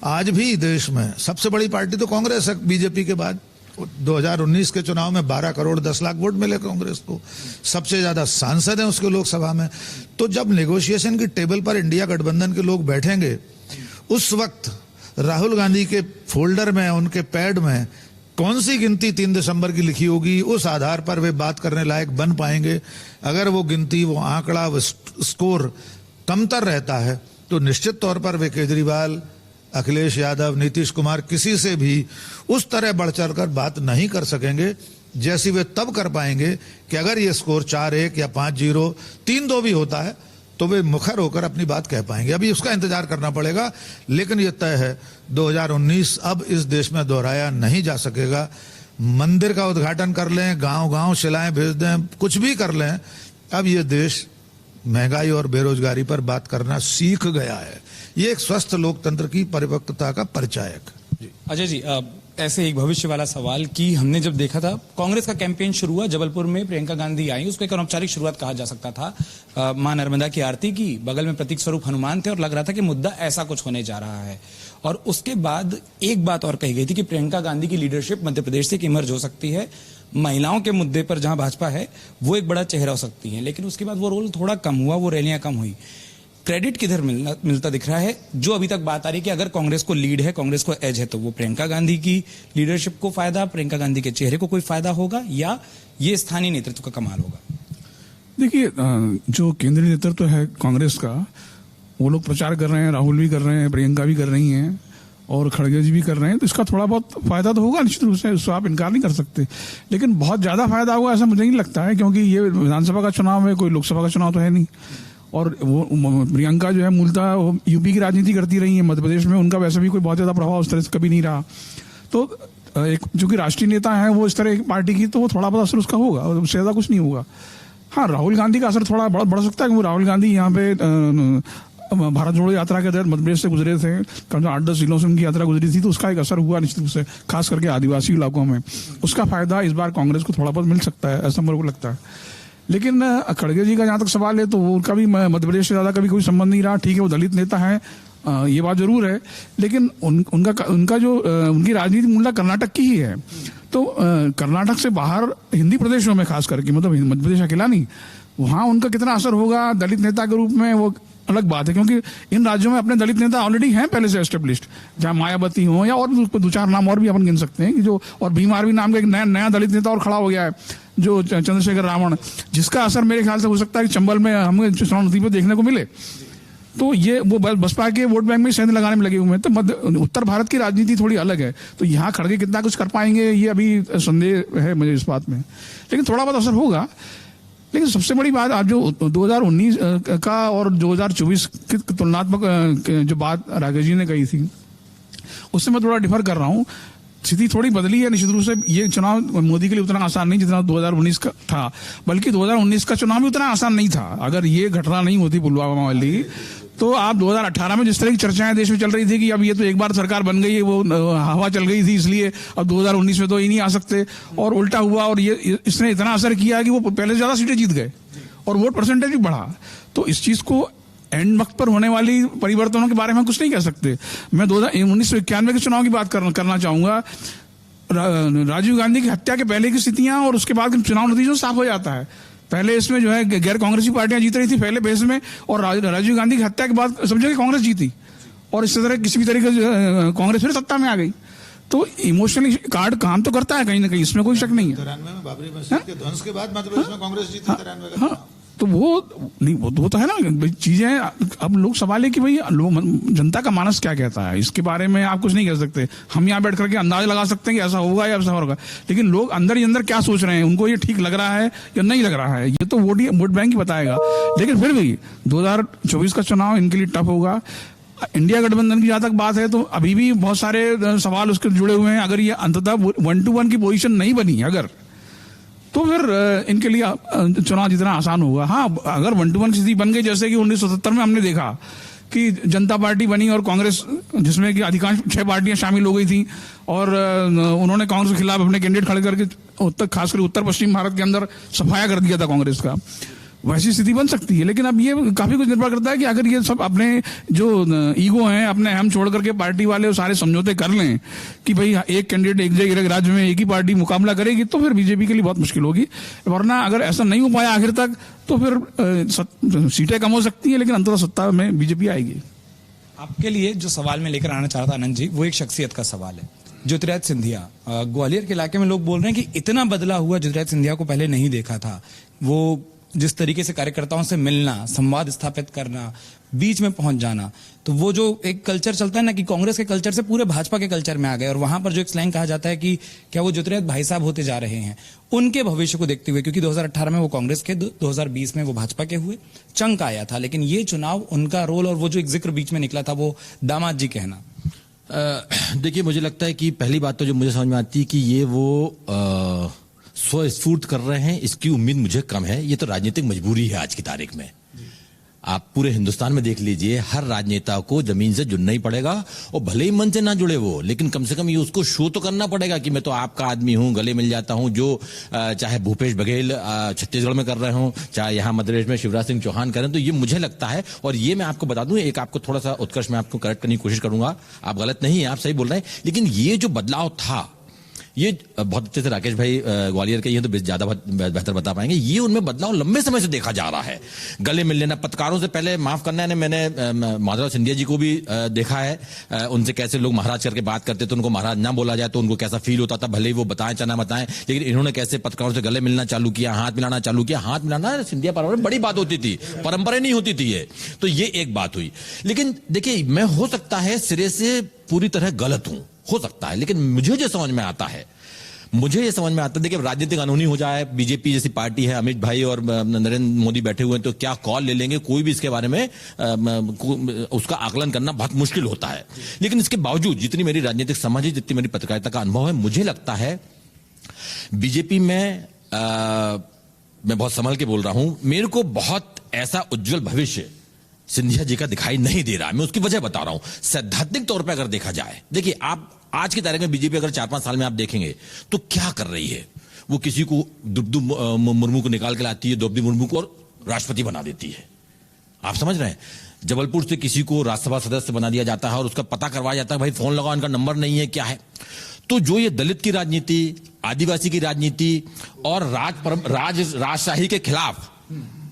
आज भी देश में सबसे बड़ी पार्टी तो कांग्रेस है बीजेपी के बाद। 2019 के चुनाव में 12 करोड़ 10 लाख वोट मिले कांग्रेस को, सबसे ज्यादा सांसद हैं उसके लोकसभा में। तो जब नेगोशिएशन की टेबल पर इंडिया गठबंधन के लोग बैठेंगे उस वक्त राहुल गांधी के फोल्डर में, उनके पैड में कौन सी गिनती 3 दिसंबर की लिखी होगी, उस आधार पर वे बात करने लायक बन पाएंगे। अगर वो गिनती, वो आंकड़ा, वो स्कोर कमतर रहता है तो निश्चित तौर पर वे केजरीवाल, अखिलेश यादव, नीतीश कुमार किसी से भी उस तरह बढ़ चढ़ कर बात नहीं कर सकेंगे जैसी वे तब कर पाएंगे कि अगर ये स्कोर 4-1 या 5-0, 3-2 भी होता है तो वे मुखर होकर अपनी बात कह पाएंगे। अभी उसका इंतजार करना पड़ेगा, लेकिन यह तय है 2019 अब इस देश में दोहराया नहीं जा सकेगा। मंदिर का उद्घाटन कर लें, गांव-गांव शिलाएं भेज दें, कुछ भी कर लें, अब ये देश महंगाई और बेरोजगारी पर बात करना सीख गया है। ये एक स्वस्थ लोकतंत्र की परिपक्वता का परिचायक। अजय जी, ऐसे एक भविष्य वाला सवाल कि हमने जब देखा था कांग्रेस का कैंपेन शुरू हुआ, जबलपुर में प्रियंका गांधी आई, उसको एक अनौपचारिक शुरुआत कहा जा सकता था। मां नर्मदा की आरती की, बगल में प्रतीक स्वरूप हनुमान थे और लग रहा था कि मुद्दा ऐसा कुछ होने जा रहा है। और उसके बाद एक बात और कही गई थी कि प्रियंका गांधी की लीडरशिप मध्य प्रदेश से इमर्ज हो सकती है, महिलाओं के मुद्दे पर जहां भाजपा है वो एक बड़ा चेहरा हो सकती है। लेकिन उसके बाद वो रोल थोड़ा कम हुआ, वो रैलियां कम हुई। क्रेडिट किधर मिलता दिख रहा है? जो अभी तक बात आ रही है कि अगर कांग्रेस को लीड है, कांग्रेस को एज है, तो वो प्रियंका गांधी की लीडरशिप को फायदा, प्रियंका गांधी के चेहरे को कोई फायदा होगा या ये स्थानीय नेतृत्व का कमाल होगा? देखिए, जो केंद्रीय नेतृत्व है कांग्रेस का, वो लोग प्रचार कर रहे हैं, राहुल भी कर रहे हैं, प्रियंका भी कर रही हैं और खड़गे जी भी कर रहे हैं, तो इसका थोड़ा बहुत फायदा तो होगा निश्चित रूप से, उसको आप इनकार नहीं कर सकते। लेकिन बहुत ज्यादा फायदा होगा ऐसा मुझे नहीं लगता है, क्योंकि ये विधानसभा का चुनाव है, कोई लोकसभा का चुनाव तो है नहीं। और वो प्रियंका जो है मूलतः यूपी की राजनीति करती रही है, मध्य प्रदेश में उनका वैसे भी कोई बहुत ज्यादा प्रभाव उस तरह से कभी नहीं रहा। तो एक जो कि राष्ट्रीय नेता है वो इस तरह एक पार्टी की, तो वो थोड़ा बहुत असर उसका होगा, उससे ज्यादा कुछ नहीं होगा। हाँ, राहुल गांधी का असर थोड़ा बढ़ सकता है, क्योंकि राहुल गांधी यहाँ पे भारत जोड़ो यात्रा के तहत मध्य प्रदेश से गुजरे थे, कम से 8-10 जिलों से उनकी यात्रा गुजरी थी, तो उसका एक असर हुआ निश्चित रूप से, खास करके आदिवासी इलाकों में। उसका फायदा इस बार कांग्रेस को थोड़ा बहुत मिल सकता है, ऐसा मेरे को लगता है। लेकिन खड़गे जी का जहां तक सवाल है, तो वो उनका भी मध्य प्रदेश से ज्यादा कभी कोई संबंध नहीं रहा। ठीक है, वो दलित नेता है, ये बात जरूर है, लेकिन उनका जो उनकी राजनीति मूलतः कर्नाटक की ही है। तो कर्नाटक से बाहर हिंदी प्रदेशों में खास करके, मतलब मध्य प्रदेश अकेला नहीं, वहां उनका कितना असर होगा दलित नेता के रूप में, वो अलग बात है। क्योंकि इन राज्यों में अपने दलित नेता ऑलरेडी हैं पहले से एस्टेब्लिश्ड, जहां मायावती हो या और 2-4 नाम और भी अपन गिन सकते हैं कि जो, और भीम आर्मी नाम का एक नया दलित नेता और खड़ा हो गया है, जो चंद्रशेखर रावण, जिसका असर मेरे ख्याल से हो सकता है कि चंबल में हमें चुनाव नतीजे देखने को मिले। तो ये वो बसपा के वोट बैंक में सेंध लगाने में लगे हुए हैं। तो उत्तर भारत की राजनीति थोड़ी अलग है, तो यहाँ खड़गे कितना कुछ कर पाएंगे ये अभी संदेह है मुझे इस बात में, लेकिन थोड़ा बहुत असर होगा। लेकिन सबसे बड़ी बात, आप जो 2019 का और 2024 की तुलनात्मक जो बात राकेश जी ने कही थी, उससे मैं थोड़ा डिफर कर रहा हूँ। स्थिति थोड़ी बदली है निश्चित रूप से। ये चुनाव मोदी के लिए उतना आसान नहीं जितना 2019 का था, बल्कि 2019 का चुनाव भी उतना आसान नहीं था। अगर ये घटना नहीं होती पुलवामा वाली, तो आप 2018 में जिस तरह की चर्चाएं देश में चल रही थी कि अब ये तो एक बार सरकार बन गई है, वो हवा चल गई थी, इसलिए अब 2019 में तो ही नहीं आ सकते, और उल्टा हुआ, और ये इसने इतना असर किया कि वो पहले से ज्यादा सीटें जीत गए और वोट परसेंटेज भी बढ़ा। तो इस चीज को एंड वक्त पर होने वाली परिवर्तनों के बारे में कुछ नहीं कह सकते। मैं 1991 के चुनाव की बात करना चाहूंगा। राजीव गांधी की हत्या के पहले की स्थितियां और उसके बाद के चुनाव नतीजों साफ हो जाता है। पहले इसमें जो है गैर कांग्रेसी पार्टियां जीत रही थी पहले बेस में, और राजीव गांधी की हत्या के बाद समझे कि कांग्रेस जीती, और इस तरह किसी भी तरीके से कांग्रेस फिर सत्ता में आ गई। तो इमोशनली कार्ड काम तो करता है कहीं ना कहीं, इसमें कोई शक नहीं है। 93 में बाबरी मस्जिद के ध्वंस के बाद मध्य प्रदेश में कांग्रेस जीती 93 का। हाँ, तो वो नहीं, वो तो है ना चीजें। अब लोग सवाल है कि भाई जनता का मानस क्या कहता है, इसके बारे में आप कुछ नहीं कह सकते। हम यहाँ बैठ करके अंदाज लगा सकते हैं कि ऐसा होगा या ऐसा होगा, लेकिन लोग अंदर ही अंदर क्या सोच रहे हैं, उनको ये ठीक लग रहा है या नहीं लग रहा है, ये तो वोट बैंक ही बताएगा। लेकिन फिर भी 2024 का चुनाव इनके लिए टफ होगा। इंडिया गठबंधन की जहां तक बात है तो अभी भी बहुत सारे सवाल उसके जुड़े हुए हैं। अगर ये अंततः 1-to-1 की पोजीशन नहीं बनी अगर, तो फिर इनके लिए चुनाव जितना आसान होगा। हाँ, अगर 1-to-1 की स्थिति बन गई, जैसे कि 1977 में हमने देखा कि जनता पार्टी बनी और कांग्रेस, जिसमें कि अधिकांश 6 पार्टियां शामिल हो गई थी, और उन्होंने कांग्रेस के खिलाफ अपने कैंडिडेट खड़े करके खासकर उत्तर पश्चिम भारत के अंदर सफाया कर दिया था कांग्रेस का, वैसी स्थिति बन सकती है। लेकिन अब ये काफी कुछ निर्भर करता है कि अगर ये सब अपने जो ईगो हैं, अपने अहम छोड़ करके पार्टी वाले सारे समझौते कर लें कि भाई एक कैंडिडेट एक राज्य में एक ही पार्टी मुकाबला करेगी, तो फिर बीजेपी के लिए बहुत मुश्किल होगी। वरना अगर ऐसा नहीं हो पाया आखिर तक, तो फिर सीटें कम हो सकती है, लेकिन अंततः सत्ता में बीजेपी आएगी। आपके लिए जो सवाल मैं लेकर आना चाहता आनंद जी, वो एक शख्सियत का सवाल है, ज्योतिरादित्य सिंधिया। ग्वालियर के इलाके में लोग बोल रहे हैं कि इतना बदला हुआ ज्योतिरादित्य सिंधिया को पहले नहीं देखा था। वो जिस तरीके से कार्यकर्ताओं से मिलना, संवाद स्थापित करना, बीच में पहुंच जाना, तो वो जो एक कल्चर चलता है ना कि कांग्रेस के कल्चर से पूरे भाजपा के कल्चर में आ गए, और वहां पर जो एक स्लैंग कहा जाता है कि क्या वो ज्योतिरादित्य भाई साहब होते जा रहे हैं। उनके भविष्य को देखते हुए, क्योंकि 2018 में वो कांग्रेस के, 2020 में वो भाजपा के हुए, चंक आया था, लेकिन ये चुनाव उनका रोल और वो जो एक जिक्र बीच में निकला था वो दामाद जी कहना। देखिए, मुझे लगता है कि पहली बात तो जो मुझे समझ में आती है कि ये वो स्वस्फूर्त कर रहे हैं, इसकी उम्मीद मुझे कम है। ये तो राजनीतिक मजबूरी है आज की तारीख में। आप पूरे हिंदुस्तान में देख लीजिए, हर राजनेता को जमीन से जुड़ना ही पड़ेगा, और भले ही मन से ना जुड़े वो, लेकिन कम से कम ये उसको शो तो करना पड़ेगा कि मैं तो आपका आदमी हूं, गले मिल जाता हूं। जो चाहे भूपेश बघेल छत्तीसगढ़ में कर रहे हो, चाहे यहां मध्य प्रदेश में शिवराज सिंह चौहान करें, तो ये मुझे लगता है। और ये मैं आपको बता दूं, एक आपको थोड़ा सा उत्कर्ष में आपको करेक्ट करने की कोशिश करूंगा, आप गलत नहीं है, आप सही बोल रहे हैं, लेकिन ये जो बदलाव था, ये बहुत अच्छे से राकेश भाई ग्वालियर के ये तो ज्यादा बेहतर बता पाएंगे। ये उनमें बदलाव लंबे समय से देखा जा रहा है। गले मिल लेना, पत्रकारों से पहले, माफ करना है, मैंने माधवराव सिंधिया जी को भी देखा है, उनसे कैसे लोग महाराज करके बात करते थे, उनको महाराज ना बोला जाए तो उनको कैसा फील होता था, भले ही वो बताएं चाहे ना बताएं, लेकिन इन्होंने कैसे पत्रकारों से गले मिलना चालू किया, हाथ मिलाना चालू किया। हाथ मिलाना सिंधिया परिवार में बड़ी बात होती थी, परंपरा नहीं होती थी ये, तो ये एक बात हुई। लेकिन देखिए, मैं हो सकता है सिरे से पूरी तरह गलत हूं, हो सकता है, लेकिन मुझे जो समझ में आता है, देखिए राजनीतिक अनहोनी हो जाए, बीजेपी जैसी पार्टी है, अमित भाई और नरेंद्र मोदी बैठे हुए हैं, तो क्या कॉल ले लेंगे, कोई भी इसके बारे में उसका आकलन करना बहुत मुश्किल होता है। लेकिन इसके बावजूद जितनी मेरी राजनीतिक समझ है, जितनी मेरी पत्रकारिता का अनुभव है, मुझे लगता है बीजेपी में मैं बहुत संभल के बोल रहा हूं, मेरे को बहुत ऐसा उज्जवल भविष्य सिंधिया जी का दिखाई नहीं दे रहा है। मैं उसकी वजह बता रहा हूं। सैद्धांतिक तौर पर अगर देखा जाए, देखिए आप आज की तारीख में बीजेपी अगर 4-5 साल में आप देखेंगे तो क्या कर रही है, वो किसी को द्रौपदी मुर्मू को निकाल के लाती है, द्रौपदी मुर्मू को और राष्ट्रपति बना देती है। आप समझ रहे हैं, जबलपुर से किसी को राज्यसभा सदस्य बना दिया जाता है और उसका पता करवाया जाता है, भाई फोन लगाओ, इनका नंबर नहीं है, क्या है। तो जो ये दलित की राजनीति, आदिवासी की राजनीति और राजशाही के खिलाफ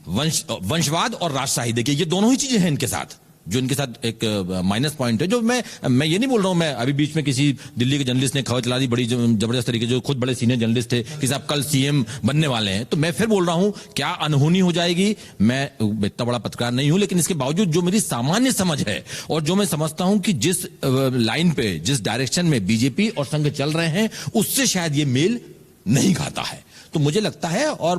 वंशवाद और राजशाही, देखिए ये दोनों ही चीजें हैं इनके साथ, जो इनके साथ एक माइनस पॉइंट है। जो मैं ये नहीं बोल रहा हूं, मैं अभी बीच में किसी दिल्ली के जर्नलिस्ट ने खबर चला दी बड़ी जबरदस्त तरीके, जो खुद बड़े सीनियर जर्नलिस्ट थे, कि साहब कल सीएम बनने वाले हैं। तो मैं फिर बोल रहा हूं, क्या अनहोनी हो जाएगी। मैं इतना बड़ा पत्रकार नहीं हूं, लेकिन इसके बावजूद जो मेरी सामान्य समझ है और जो मैं समझता हूं कि जिस लाइन पे, जिस डायरेक्शन में बीजेपी और संघ चल रहे हैं, उससे शायद ये मेल नहीं खाता है। तो मुझे लगता है, और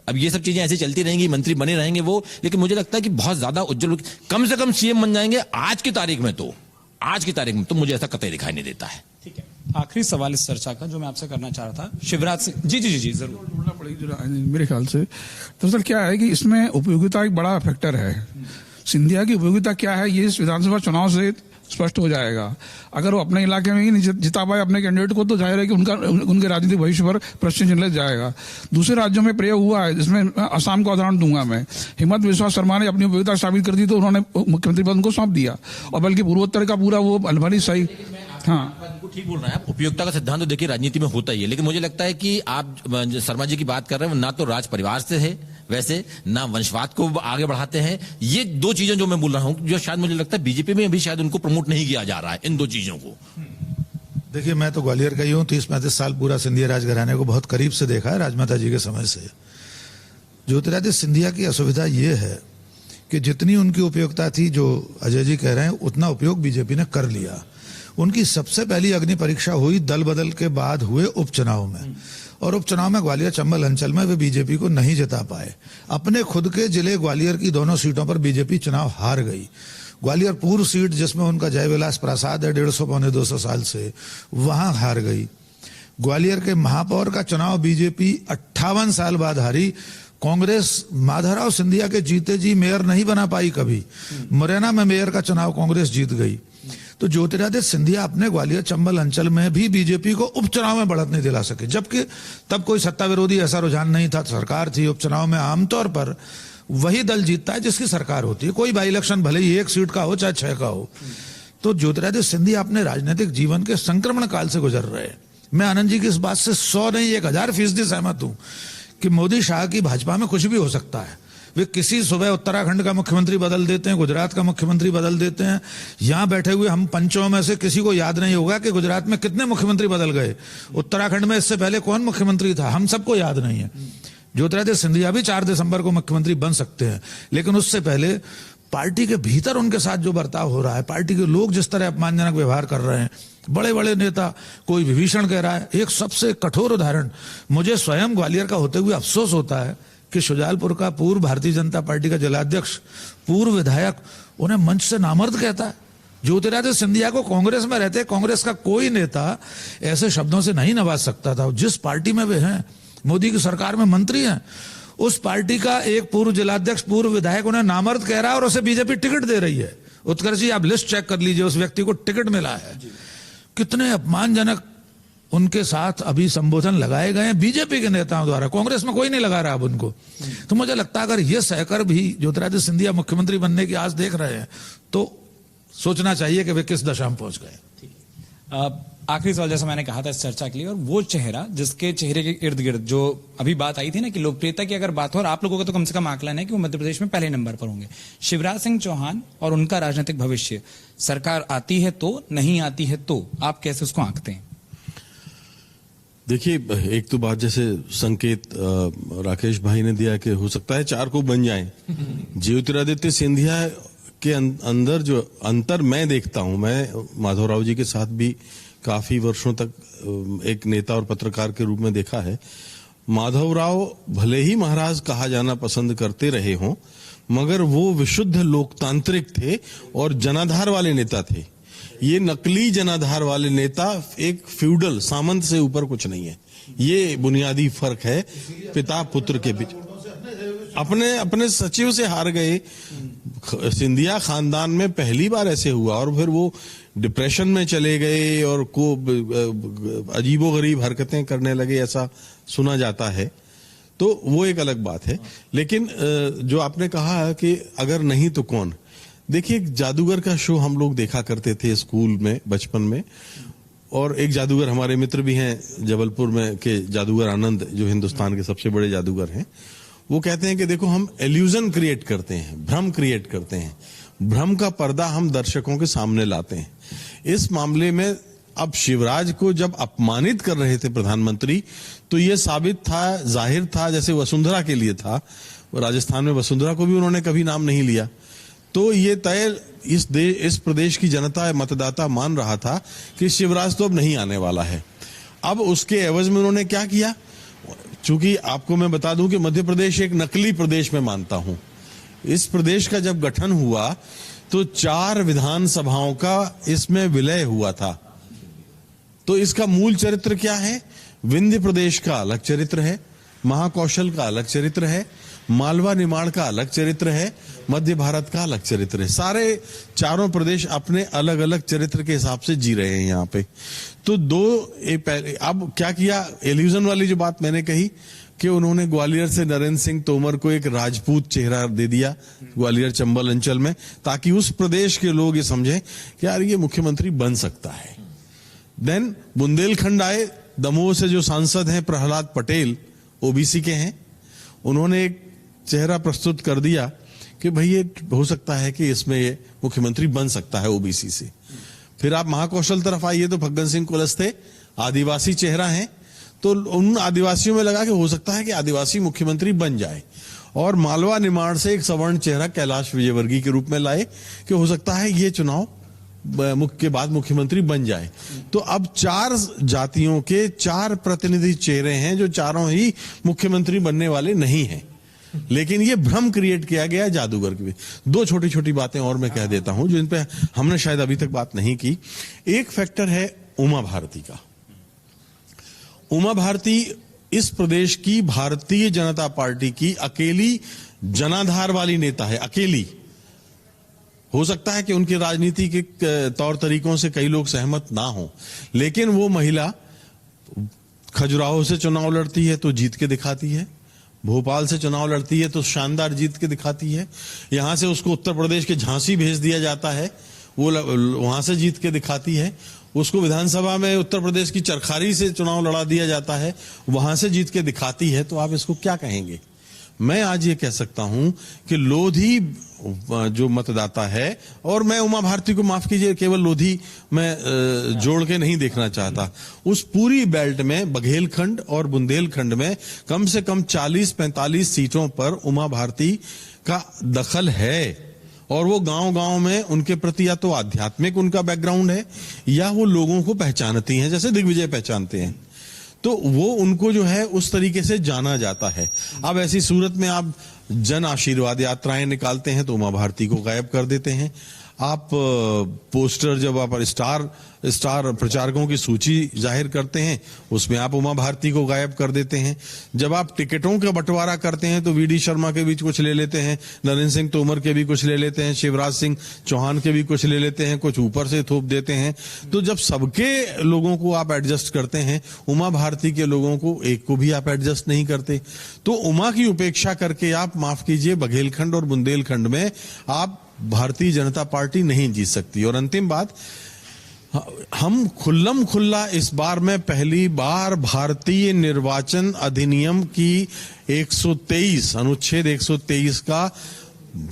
अब ये सब चीजें ऐसी चलती रहेंगी, मंत्री बने रहेंगे वो, लेकिन मुझे लगता है कि बहुत ज्यादा उज्जवल, कम से कम सीएम बन जाएंगे आज की तारीख में, तो मुझे ऐसा कतई दिखाई नहीं देता है। ठीक है, आखिरी सवाल इस चर्चा का जो मैं आपसे करना चाह रहा था, शिवराज सिंह जी जरूर जोड़ना पड़ेगी मेरे ख्याल से। दरअसल क्या है कि इसमें उपयोगिता एक बड़ा फैक्टर है। सिंधिया की उपयोगिता क्या है, ये इस विधानसभा चुनाव से स्पष्ट हो जाएगा। अगर वो अपने इलाके में ही नहीं जिता पाए अपने कैंडिडेट को, तो जाहिर है कि उनके राजनीतिक भविष्य पर प्रश्न चिन्ह जाएगा। दूसरे राज्यों में प्रयोग हुआ है, जिसमें असम का उदाहरण दूंगा मैं। हिमंत बिस्वा शर्मा ने अपनी उपयोगिता साबित कर दी तो उन्होंने मुख्यमंत्री पद उनको सौंप दिया, और बल्कि पूर्वोत्तर का पूरा वो भली सही। हाँ, ठीक बोल रहे हैं आप। उपयोगिता का सिद्धांत तो देखिए राजनीति में होता ही है, लेकिन मुझे लगता है कि आप शर्मा जी की बात कर रहे हैं, ना तो राज परिवार से है वैसे, ना वंशवाद को आगे बढ़ाते हैं। ये दो चीजें जो मैं बोल रहा हूं, जो शायद मुझे लगता है बीजेपी में अभी शायद उनको प्रमोट नहीं किया जा रहा है, इन दो चीजों को। देखिए, मैं तो ग्वालियर का ही हूँ, 30-35 साल पूरा सिंधिया राजघराने को बहुत करीब से देखा है, राजमाता जी के समय से। ज्योतिरादित्य सिंधिया की असुविधा ये है कि जितनी उनकी उपयोगिता थी, जो अजय जी कह रहे हैं, उतना उपयोग बीजेपी ने कर लिया। उनकी सबसे पहली अग्नि परीक्षा हुई दल बदल के बाद हुए उपचुनाव में, और उपचुनाव में ग्वालियर चंबल अंचल में वे बीजेपी को नहीं जिता पाए। अपने खुद के जिले ग्वालियर की दोनों सीटों पर बीजेपी चुनाव हार गई। ग्वालियर पूर्व सीट, जिसमें उनका जयविलास प्रसाद है 150-200 साल से, वहां हार गई। ग्वालियर के महापौर का चुनाव बीजेपी 58 साल बाद हारी। कांग्रेस माधवराव सिंधिया के जीते जी मेयर नहीं बना पाई कभी। मुरैना में मेयर का चुनाव कांग्रेस जीत गई। तो ज्योतिरादित्य सिंधिया अपने ग्वालियर चंबल अंचल में भी बीजेपी को उपचुनाव में बढ़त नहीं दिला सके, जबकि तब कोई सत्ता विरोधी ऐसा रुझान नहीं था, सरकार थी। उपचुनाव में आमतौर पर वही दल जीतता है जिसकी सरकार होती है, कोई बाई इलेक्शन भले ही 1 सीट का हो चाहे 6 का हो। तो ज्योतिरादित्य सिंधिया अपने राजनीतिक जीवन के संक्रमण काल से गुजर रहे हैं। मैं आनंद जी की इस बात से 100 नहीं 1000% सहमत हूं कि मोदी शाह की भाजपा में कुछ भी हो सकता है। वे किसी सुबह उत्तराखंड का मुख्यमंत्री बदल देते हैं, गुजरात का मुख्यमंत्री बदल देते हैं। यहां बैठे हुए हम पंचों में से किसी को याद नहीं होगा कि गुजरात में कितने मुख्यमंत्री बदल गए, उत्तराखंड में इससे पहले कौन मुख्यमंत्री था, हम सबको याद नहीं है। ज्योतिरादित्य सिंधिया भी 4 दिसंबर को मुख्यमंत्री बन सकते हैं, लेकिन उससे पहले पार्टी के भीतर उनके साथ जो बर्ताव हो रहा है, पार्टी के लोग जिस तरह अपमानजनक व्यवहार कर रहे हैं, बड़े बड़े नेता, कोई विभीषण कह रहा है। एक सबसे कठोर उदाहरण, मुझे स्वयं ग्वालियर का होते हुए अफसोस होता है कि शुजालपुर का पूर्व भारतीय जनता पार्टी का जिलाध्यक्ष, पूर्व विधायक, उन्हें मंच से नामर्द कहता है। ज्योतिरादित्य सिंधिया को कांग्रेस में रहते कांग्रेस का कोई नेता ऐसे शब्दों से नहीं नवाज सकता था। जिस पार्टी में वे हैं, मोदी की सरकार में मंत्री हैं, उस पार्टी का एक पूर्व जिलाध्यक्ष, पूर्व विधायक उन्हें नामर्द कह रहा है और उसे बीजेपी टिकट दे रही है। उत्कर्ष जी, आप लिस्ट चेक कर लीजिए, उस व्यक्ति को टिकट मिला है। कितने अपमानजनक उनके साथ अभी संबोधन लगाए गए हैं बीजेपी के नेताओं द्वारा, कांग्रेस में कोई नहीं लगा रहा अब उनको। तो मुझे लगता है अगर ये सहकर भी ज्योतिरादित्य सिंधिया मुख्यमंत्री बनने की आस देख रहे हैं तो सोचना चाहिए कि वे किस दशा में पहुंच गए। आखिरी सवाल, जैसा मैंने कहा था इस चर्चा के लिए, और वो चेहरा जिसके चेहरे के इर्द गिर्द जो अभी बात आई थी ना कि लोकप्रियता की अगर बात हो, और आप लोगों का तो कम से कम आकलन है कि वो मध्य प्रदेश में पहले नंबर पर होंगे, शिवराज सिंह चौहान और उनका राजनीतिक भविष्य, सरकार आती है तो, नहीं आती है तो, आप कैसे उसको आंकते हैं? देखिए, एक तो बात जैसे संकेत राकेश भाई ने दिया कि हो सकता है 4 को बन जाएं। ज्योतिरादित्य सिंधिया के अंदर जो अंतर मैं देखता हूं, मैं माधवराव जी के साथ भी काफी वर्षों तक एक नेता और पत्रकार के रूप में देखा है। माधवराव भले ही महाराज कहा जाना पसंद करते रहे हों, मगर वो विशुद्ध लोकतांत्रिक थे और जनाधार वाले नेता थे। ये नकली जनाधार वाले नेता एक फ्यूडल सामंत से ऊपर कुछ नहीं है। ये बुनियादी फर्क है पिता पुत्र के बीच। अपने सचिव से हार गए। सिंधिया खानदान में पहली बार ऐसे हुआ और फिर वो डिप्रेशन में चले गए और को अजीबोगरीब हरकतें करने लगे, ऐसा सुना जाता है। तो वो एक अलग बात है। लेकिन जो आपने कहा कि अगर नहीं तो कौन, देखिए, एक जादूगर का शो हम लोग देखा करते थे स्कूल में बचपन में, और एक जादूगर हमारे मित्र भी हैं जबलपुर में के जादूगर आनंद, जो हिंदुस्तान के सबसे बड़े जादूगर हैं। वो कहते हैं कि देखो, हम इल्यूजन क्रिएट करते हैं, भ्रम क्रिएट करते हैं, भ्रम का पर्दा हम दर्शकों के सामने लाते हैं। इस मामले में अब शिवराज को जब अपमानित कर रहे थे प्रधानमंत्री, तो ये साबित था, जाहिर था, जैसे वसुंधरा के लिए था। राजस्थान में वसुंधरा को भी उन्होंने कभी नाम नहीं लिया। तो ये तय इस प्रदेश की जनता, मतदाता मान रहा था कि शिवराज तो अब नहीं आने वाला है। अब उसके एवज में उन्होंने क्या किया? चूंकि आपको मैं बता दूं कि मध्य प्रदेश एक नकली प्रदेश में मानता हूं। इस प्रदेश का जब गठन हुआ तो 4 विधानसभाओं का इसमें विलय हुआ था। तो इसका मूल चरित्र क्या है? विंध्य प्रदेश का अलग चरित्र है, महाकौशल का अलग चरित्र है, मालवा निमाड़ का अलग चरित्र है, मध्य भारत का अलग चरित्र है। सारे चारों प्रदेश अपने अलग अलग चरित्र के हिसाब से जी रहे हैं यहाँ पे। तो अब क्या किया, एल्यूजन वाली जो बात मैंने कही कि उन्होंने ग्वालियर से नरेंद्र सिंह तोमर को एक राजपूत चेहरा दे दिया ग्वालियर चंबल अंचल में, ताकि उस प्रदेश के लोग ये समझें कि यार ये मुख्यमंत्री बन सकता है। देन बुंदेलखंड आए, दमोह से जो सांसद हैं प्रहलाद पटेल, ओबीसी के हैं, उन्होंने एक चेहरा प्रस्तुत कर दिया कि भाई ये हो सकता है कि इसमें ये मुख्यमंत्री बन सकता है ओबीसी से। फिर आप महाकौशल तरफ आइए तो फग्गन सिंह कुलस्ते आदिवासी चेहरा हैं, तो उन आदिवासियों में लगा कि हो सकता है कि आदिवासी मुख्यमंत्री बन जाए। और मालवा निमाड़ से एक सवर्ण चेहरा कैलाश विजयवर्गीय के रूप में लाए कि हो सकता है ये चुनाव के बाद मुख्यमंत्री बन जाए। तो अब 4 जातियों के 4 प्रतिनिधि चेहरे हैं जो चारों ही मुख्यमंत्री बनने वाले नहीं हैं, लेकिन ये भ्रम क्रिएट किया गया जादूगर के। 2 छोटी छोटी बातें और मैं कह देता हूं जो इन पे हमने शायद अभी तक बात नहीं की। एक फैक्टर है उमा भारती का। उमा भारती इस प्रदेश की भारतीय जनता पार्टी की अकेली जनाधार वाली नेता है, अकेली। हो सकता है कि उनकी राजनीति के तौर तरीकों से कई लोग सहमत ना हो, लेकिन वो महिला खजुराहो से चुनाव लड़ती है तो जीत के दिखाती है, भोपाल से चुनाव लड़ती है तो शानदार जीत के दिखाती है, यहां से उसको उत्तर प्रदेश के झांसी भेज दिया जाता है, वो वहां से जीत के दिखाती है, उसको विधानसभा में उत्तर प्रदेश की चरखारी से चुनाव लड़ा दिया जाता है, वहां से जीत के दिखाती है। तो आप इसको क्या कहेंगे? मैं आज ये कह सकता हूं कि लोधी जो मतदाता है, और मैं उमा भारती को माफ कीजिए केवल लोधी मैं जोड़ के नहीं देखना चाहता, उस पूरी बेल्ट में बघेलखंड और बुंदेलखंड में कम से कम 40-45 सीटों पर उमा भारती का दखल है। और वो गांव-गांव में उनके प्रति या तो आध्यात्मिक उनका बैकग्राउंड है या वो लोगों को पहचानती हैं, जैसे दिग्विजय पहचानते हैं, तो वो उनको जो है उस तरीके से जाना जाता है। अब ऐसी सूरत में आप जन आशीर्वाद यात्राएं निकालते हैं तो उमा भारती को गायब कर देते हैं। आप पोस्टर जब आप स्टार प्रचारकों की सूची जाहिर करते हैं उसमें आप उमा भारती को गायब कर देते हैं। जब आप टिकटों का बंटवारा करते हैं तो वीडी शर्मा के भी कुछ ले लेते हैं, नरेंद्र सिंह तोमर के भी कुछ ले लेते हैं, शिवराज सिंह चौहान के भी कुछ ले लेते हैं, कुछ ऊपर से थोप देते हैं। तो जब सबके लोगों को आप एडजस्ट करते हैं, उमा भारती के लोगों को एक को भी आप एडजस्ट नहीं करते। तो उमा की उपेक्षा करके आप माफ कीजिए बघेलखंड और बुंदेलखंड में आप भारतीय जनता पार्टी नहीं जीत सकती। और अंतिम बात, हम खुल्लम खुल्ला इस बार में पहली बार भारतीय निर्वाचन अधिनियम की 123 अनुच्छेद 123 का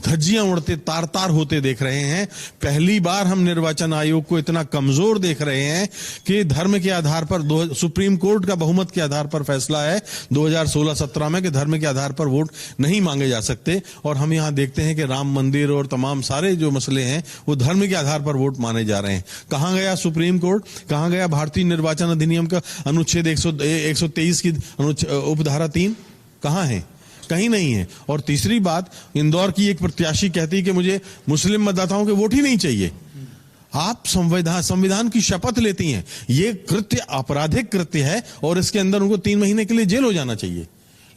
धज्जियां उड़ते तार तार होते देख रहे हैं। पहली बार हम निर्वाचन आयोग को इतना कमजोर देख रहे हैं कि धर्म के आधार पर सुप्रीम कोर्ट का बहुमत के आधार पर फैसला है 2016-17 में कि धर्म के आधार पर वोट नहीं मांगे जा सकते, और हम यहां देखते हैं कि राम मंदिर और तमाम सारे जो मसले हैं वो धर्म के आधार पर वोट माने जा रहे हैं। कहां गया सुप्रीम कोर्ट, कहां गया भारतीय निर्वाचन अधिनियम का अनुच्छेद 123 की उपधारा 3 कहां है? कहीं नहीं है। और तीसरी बात, इंदौर की एक प्रत्याशी कहती है कि मुझे मुस्लिम मतदाताओं के वोट ही नहीं चाहिए। आप संविधान की शपथ लेती हैं, ये कृत्य आपराधिक कृत्य है और इसके अंदर उनको 3 महीने के लिए जेल हो जाना चाहिए।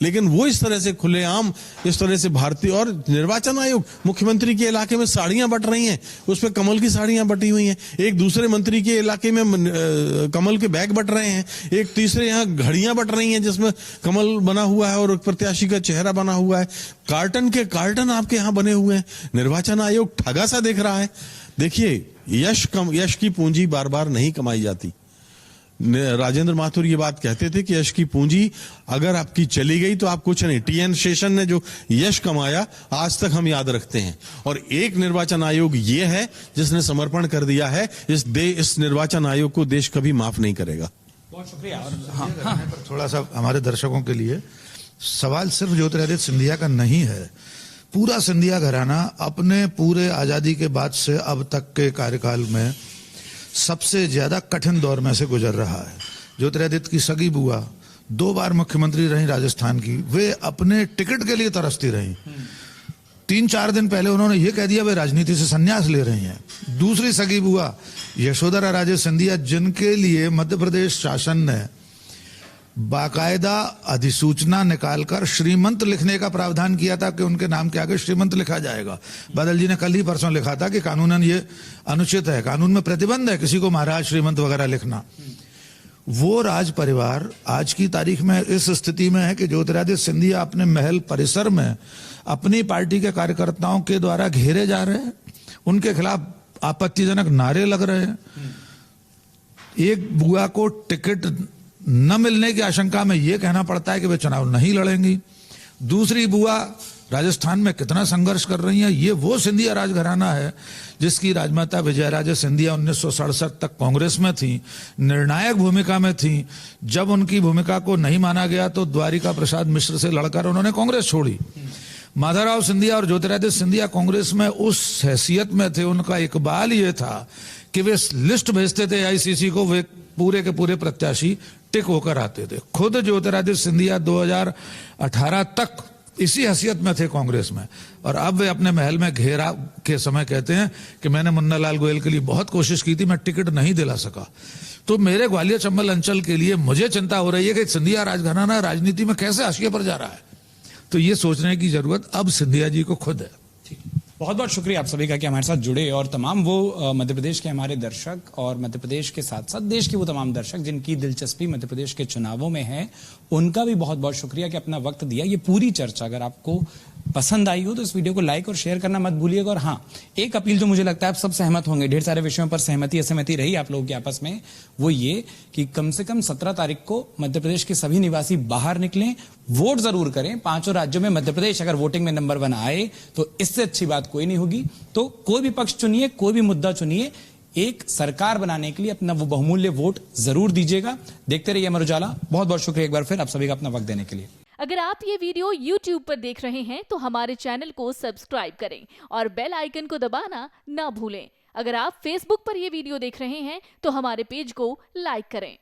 लेकिन वो इस तरह से खुलेआम इस तरह से भारतीय, और निर्वाचन आयोग मुख्यमंत्री के इलाके में साड़ियां बट रही हैं, उस पर कमल की साड़ियां बटी हुई हैं, एक दूसरे मंत्री के इलाके में कमल के बैग बट रहे हैं, एक तीसरे यहाँ घड़ियां बट रही हैं जिसमें कमल बना हुआ है और प्रत्याशी का चेहरा बना हुआ है, कार्टन के कार्टन आपके यहाँ बने हुए हैं। निर्वाचन आयोग ठगा सा देख रहा है। देखिए, यश की पूंजी बार बार नहीं कमाई जाती। राजेंद्र माथुर ये बात कहते थे कि यश की पूंजी अगर आपकी चली गई तो आप कुछ नहीं। टीएन शेषन ने जो यश कमाया आज तक हम याद रखते हैं, और एक निर्वाचन आयोग ये है जिसने समर्पण कर दिया है। इस निर्वाचन आयोग को देश कभी माफ नहीं करेगा। बहुत शुक्रिया। और पर थोड़ा सा हमारे दर्शकों के लिए सवाल सिर्फ ज्योतिरादित्य सिंधिया का नहीं है, पूरा सिंधिया घराना अपने पूरे आजादी के बाद से अब तक के कार्यकाल में सबसे ज्यादा कठिन दौर में से गुजर रहा है। ज्योतिरादित्य की सगी बुआ 2 बार मुख्यमंत्री रही राजस्थान की, वे अपने टिकट के लिए तरसती रही। 3-4 दिन पहले उन्होंने ये कह दिया वे राजनीति से संन्यास ले रही हैं। दूसरी सगी बुआ यशोधरा राजे सिंधिया, जिनके लिए मध्य प्रदेश शासन ने बाकायदा अधिसूचना निकालकर श्रीमंत लिखने का प्रावधान किया था कि उनके नाम के आगे श्रीमंत लिखा जाएगा। बादल जी ने कल ही परसों लिखा था कि कानूनन ये अनुचित है, कानून में प्रतिबंध है किसी को महाराज श्रीमंत वगैरह लिखना। वो राज परिवार आज की तारीख में इस स्थिति में है कि ज्योतिरादित्य सिंधिया अपने महल परिसर में अपनी पार्टी के कार्यकर्ताओं के द्वारा घेरे जा रहे हैं, उनके खिलाफ आपत्तिजनक नारे लग रहे हैं। एक बुआ को टिकट न मिलने की आशंका में यह कहना पड़ता है कि वे चुनाव नहीं लड़ेंगी। दूसरी बुआ राजस्थान में कितना संघर्ष कर रही है। ये वो सिंधिया राजघराना है जिसकी राजमाता विजयराजे सिंधिया 1967 तक कांग्रेस में थी, निर्णायक भूमिका में थी। जब उनकी भूमिका को नहीं माना गया तो द्वारिका प्रसाद मिश्र से लड़कर उन्होंने कांग्रेस छोड़ी। माधवराव सिंधिया और ज्योतिरादित्य सिंधिया कांग्रेस में उस हैसियत में थे, उनका इकबाल ये था कि वे लिस्ट भेजते थे आईसीसी को, वे पूरे के पूरे प्रत्याशी टिक होकर आते थे। खुद ज्योतिरादित्य सिंधिया 2018 तक इसी हैसियत में थे कांग्रेस में, और अब वे अपने महल में घेरा के समय कहते हैं कि मैंने मुन्नालाल गोयल के लिए बहुत कोशिश की थी, मैं टिकट नहीं दिला सका। तो मेरे ग्वालियर चंबल अंचल के लिए मुझे चिंता हो रही है कि सिंधिया राजघराना राजनीति में कैसे हाशिए पर जा रहा है। तो ये सोचने की जरूरत अब सिंधिया जी को खुद है। बहुत बहुत शुक्रिया आप सभी का कि हमारे साथ जुड़े, और तमाम वो मध्य प्रदेश के हमारे दर्शक और मध्य प्रदेश के साथ साथ देश के वो तमाम दर्शक जिनकी दिलचस्पी मध्य प्रदेश के चुनावों में है, उनका भी बहुत बहुत शुक्रिया कि अपना वक्त दिया। ये पूरी चर्चा अगर आपको पसंद आई हो तो इस वीडियो को लाइक और शेयर करना मत भूलिएगा। और हाँ, एक अपील जो मुझे लगता है आप सब सहमत होंगे, ढेर सारे विषयों पर सहमति असहमति रही आप लोगों के आपस में, वो ये कि कम से कम 17 तारीख को मध्य प्रदेश के सभी निवासी बाहर निकलें, वोट जरूर करें। 5 राज्यों में मध्य प्रदेश अगर वोटिंग में नंबर 1 आए तो इससे अच्छी बात कोई नहीं होगी। तो कोई भी पक्ष चुनिए, कोई भी मुद्दा चुनिए, एक सरकार बनाने के लिए अपना वो बहुमूल्य वोट जरूर दीजिएगा। देखते रहिए अमर उजाला। बहुत बहुत शुक्रिया एक बार फिर आप सभी का अपना वक्त देने के लिए। अगर आप ये वीडियो YouTube पर देख रहे हैं तो हमारे चैनल को सब्सक्राइब करें और बेल आइकन को दबाना ना भूलें। अगर आप Facebook पर ये वीडियो देख रहे हैं तो हमारे पेज को लाइक करें।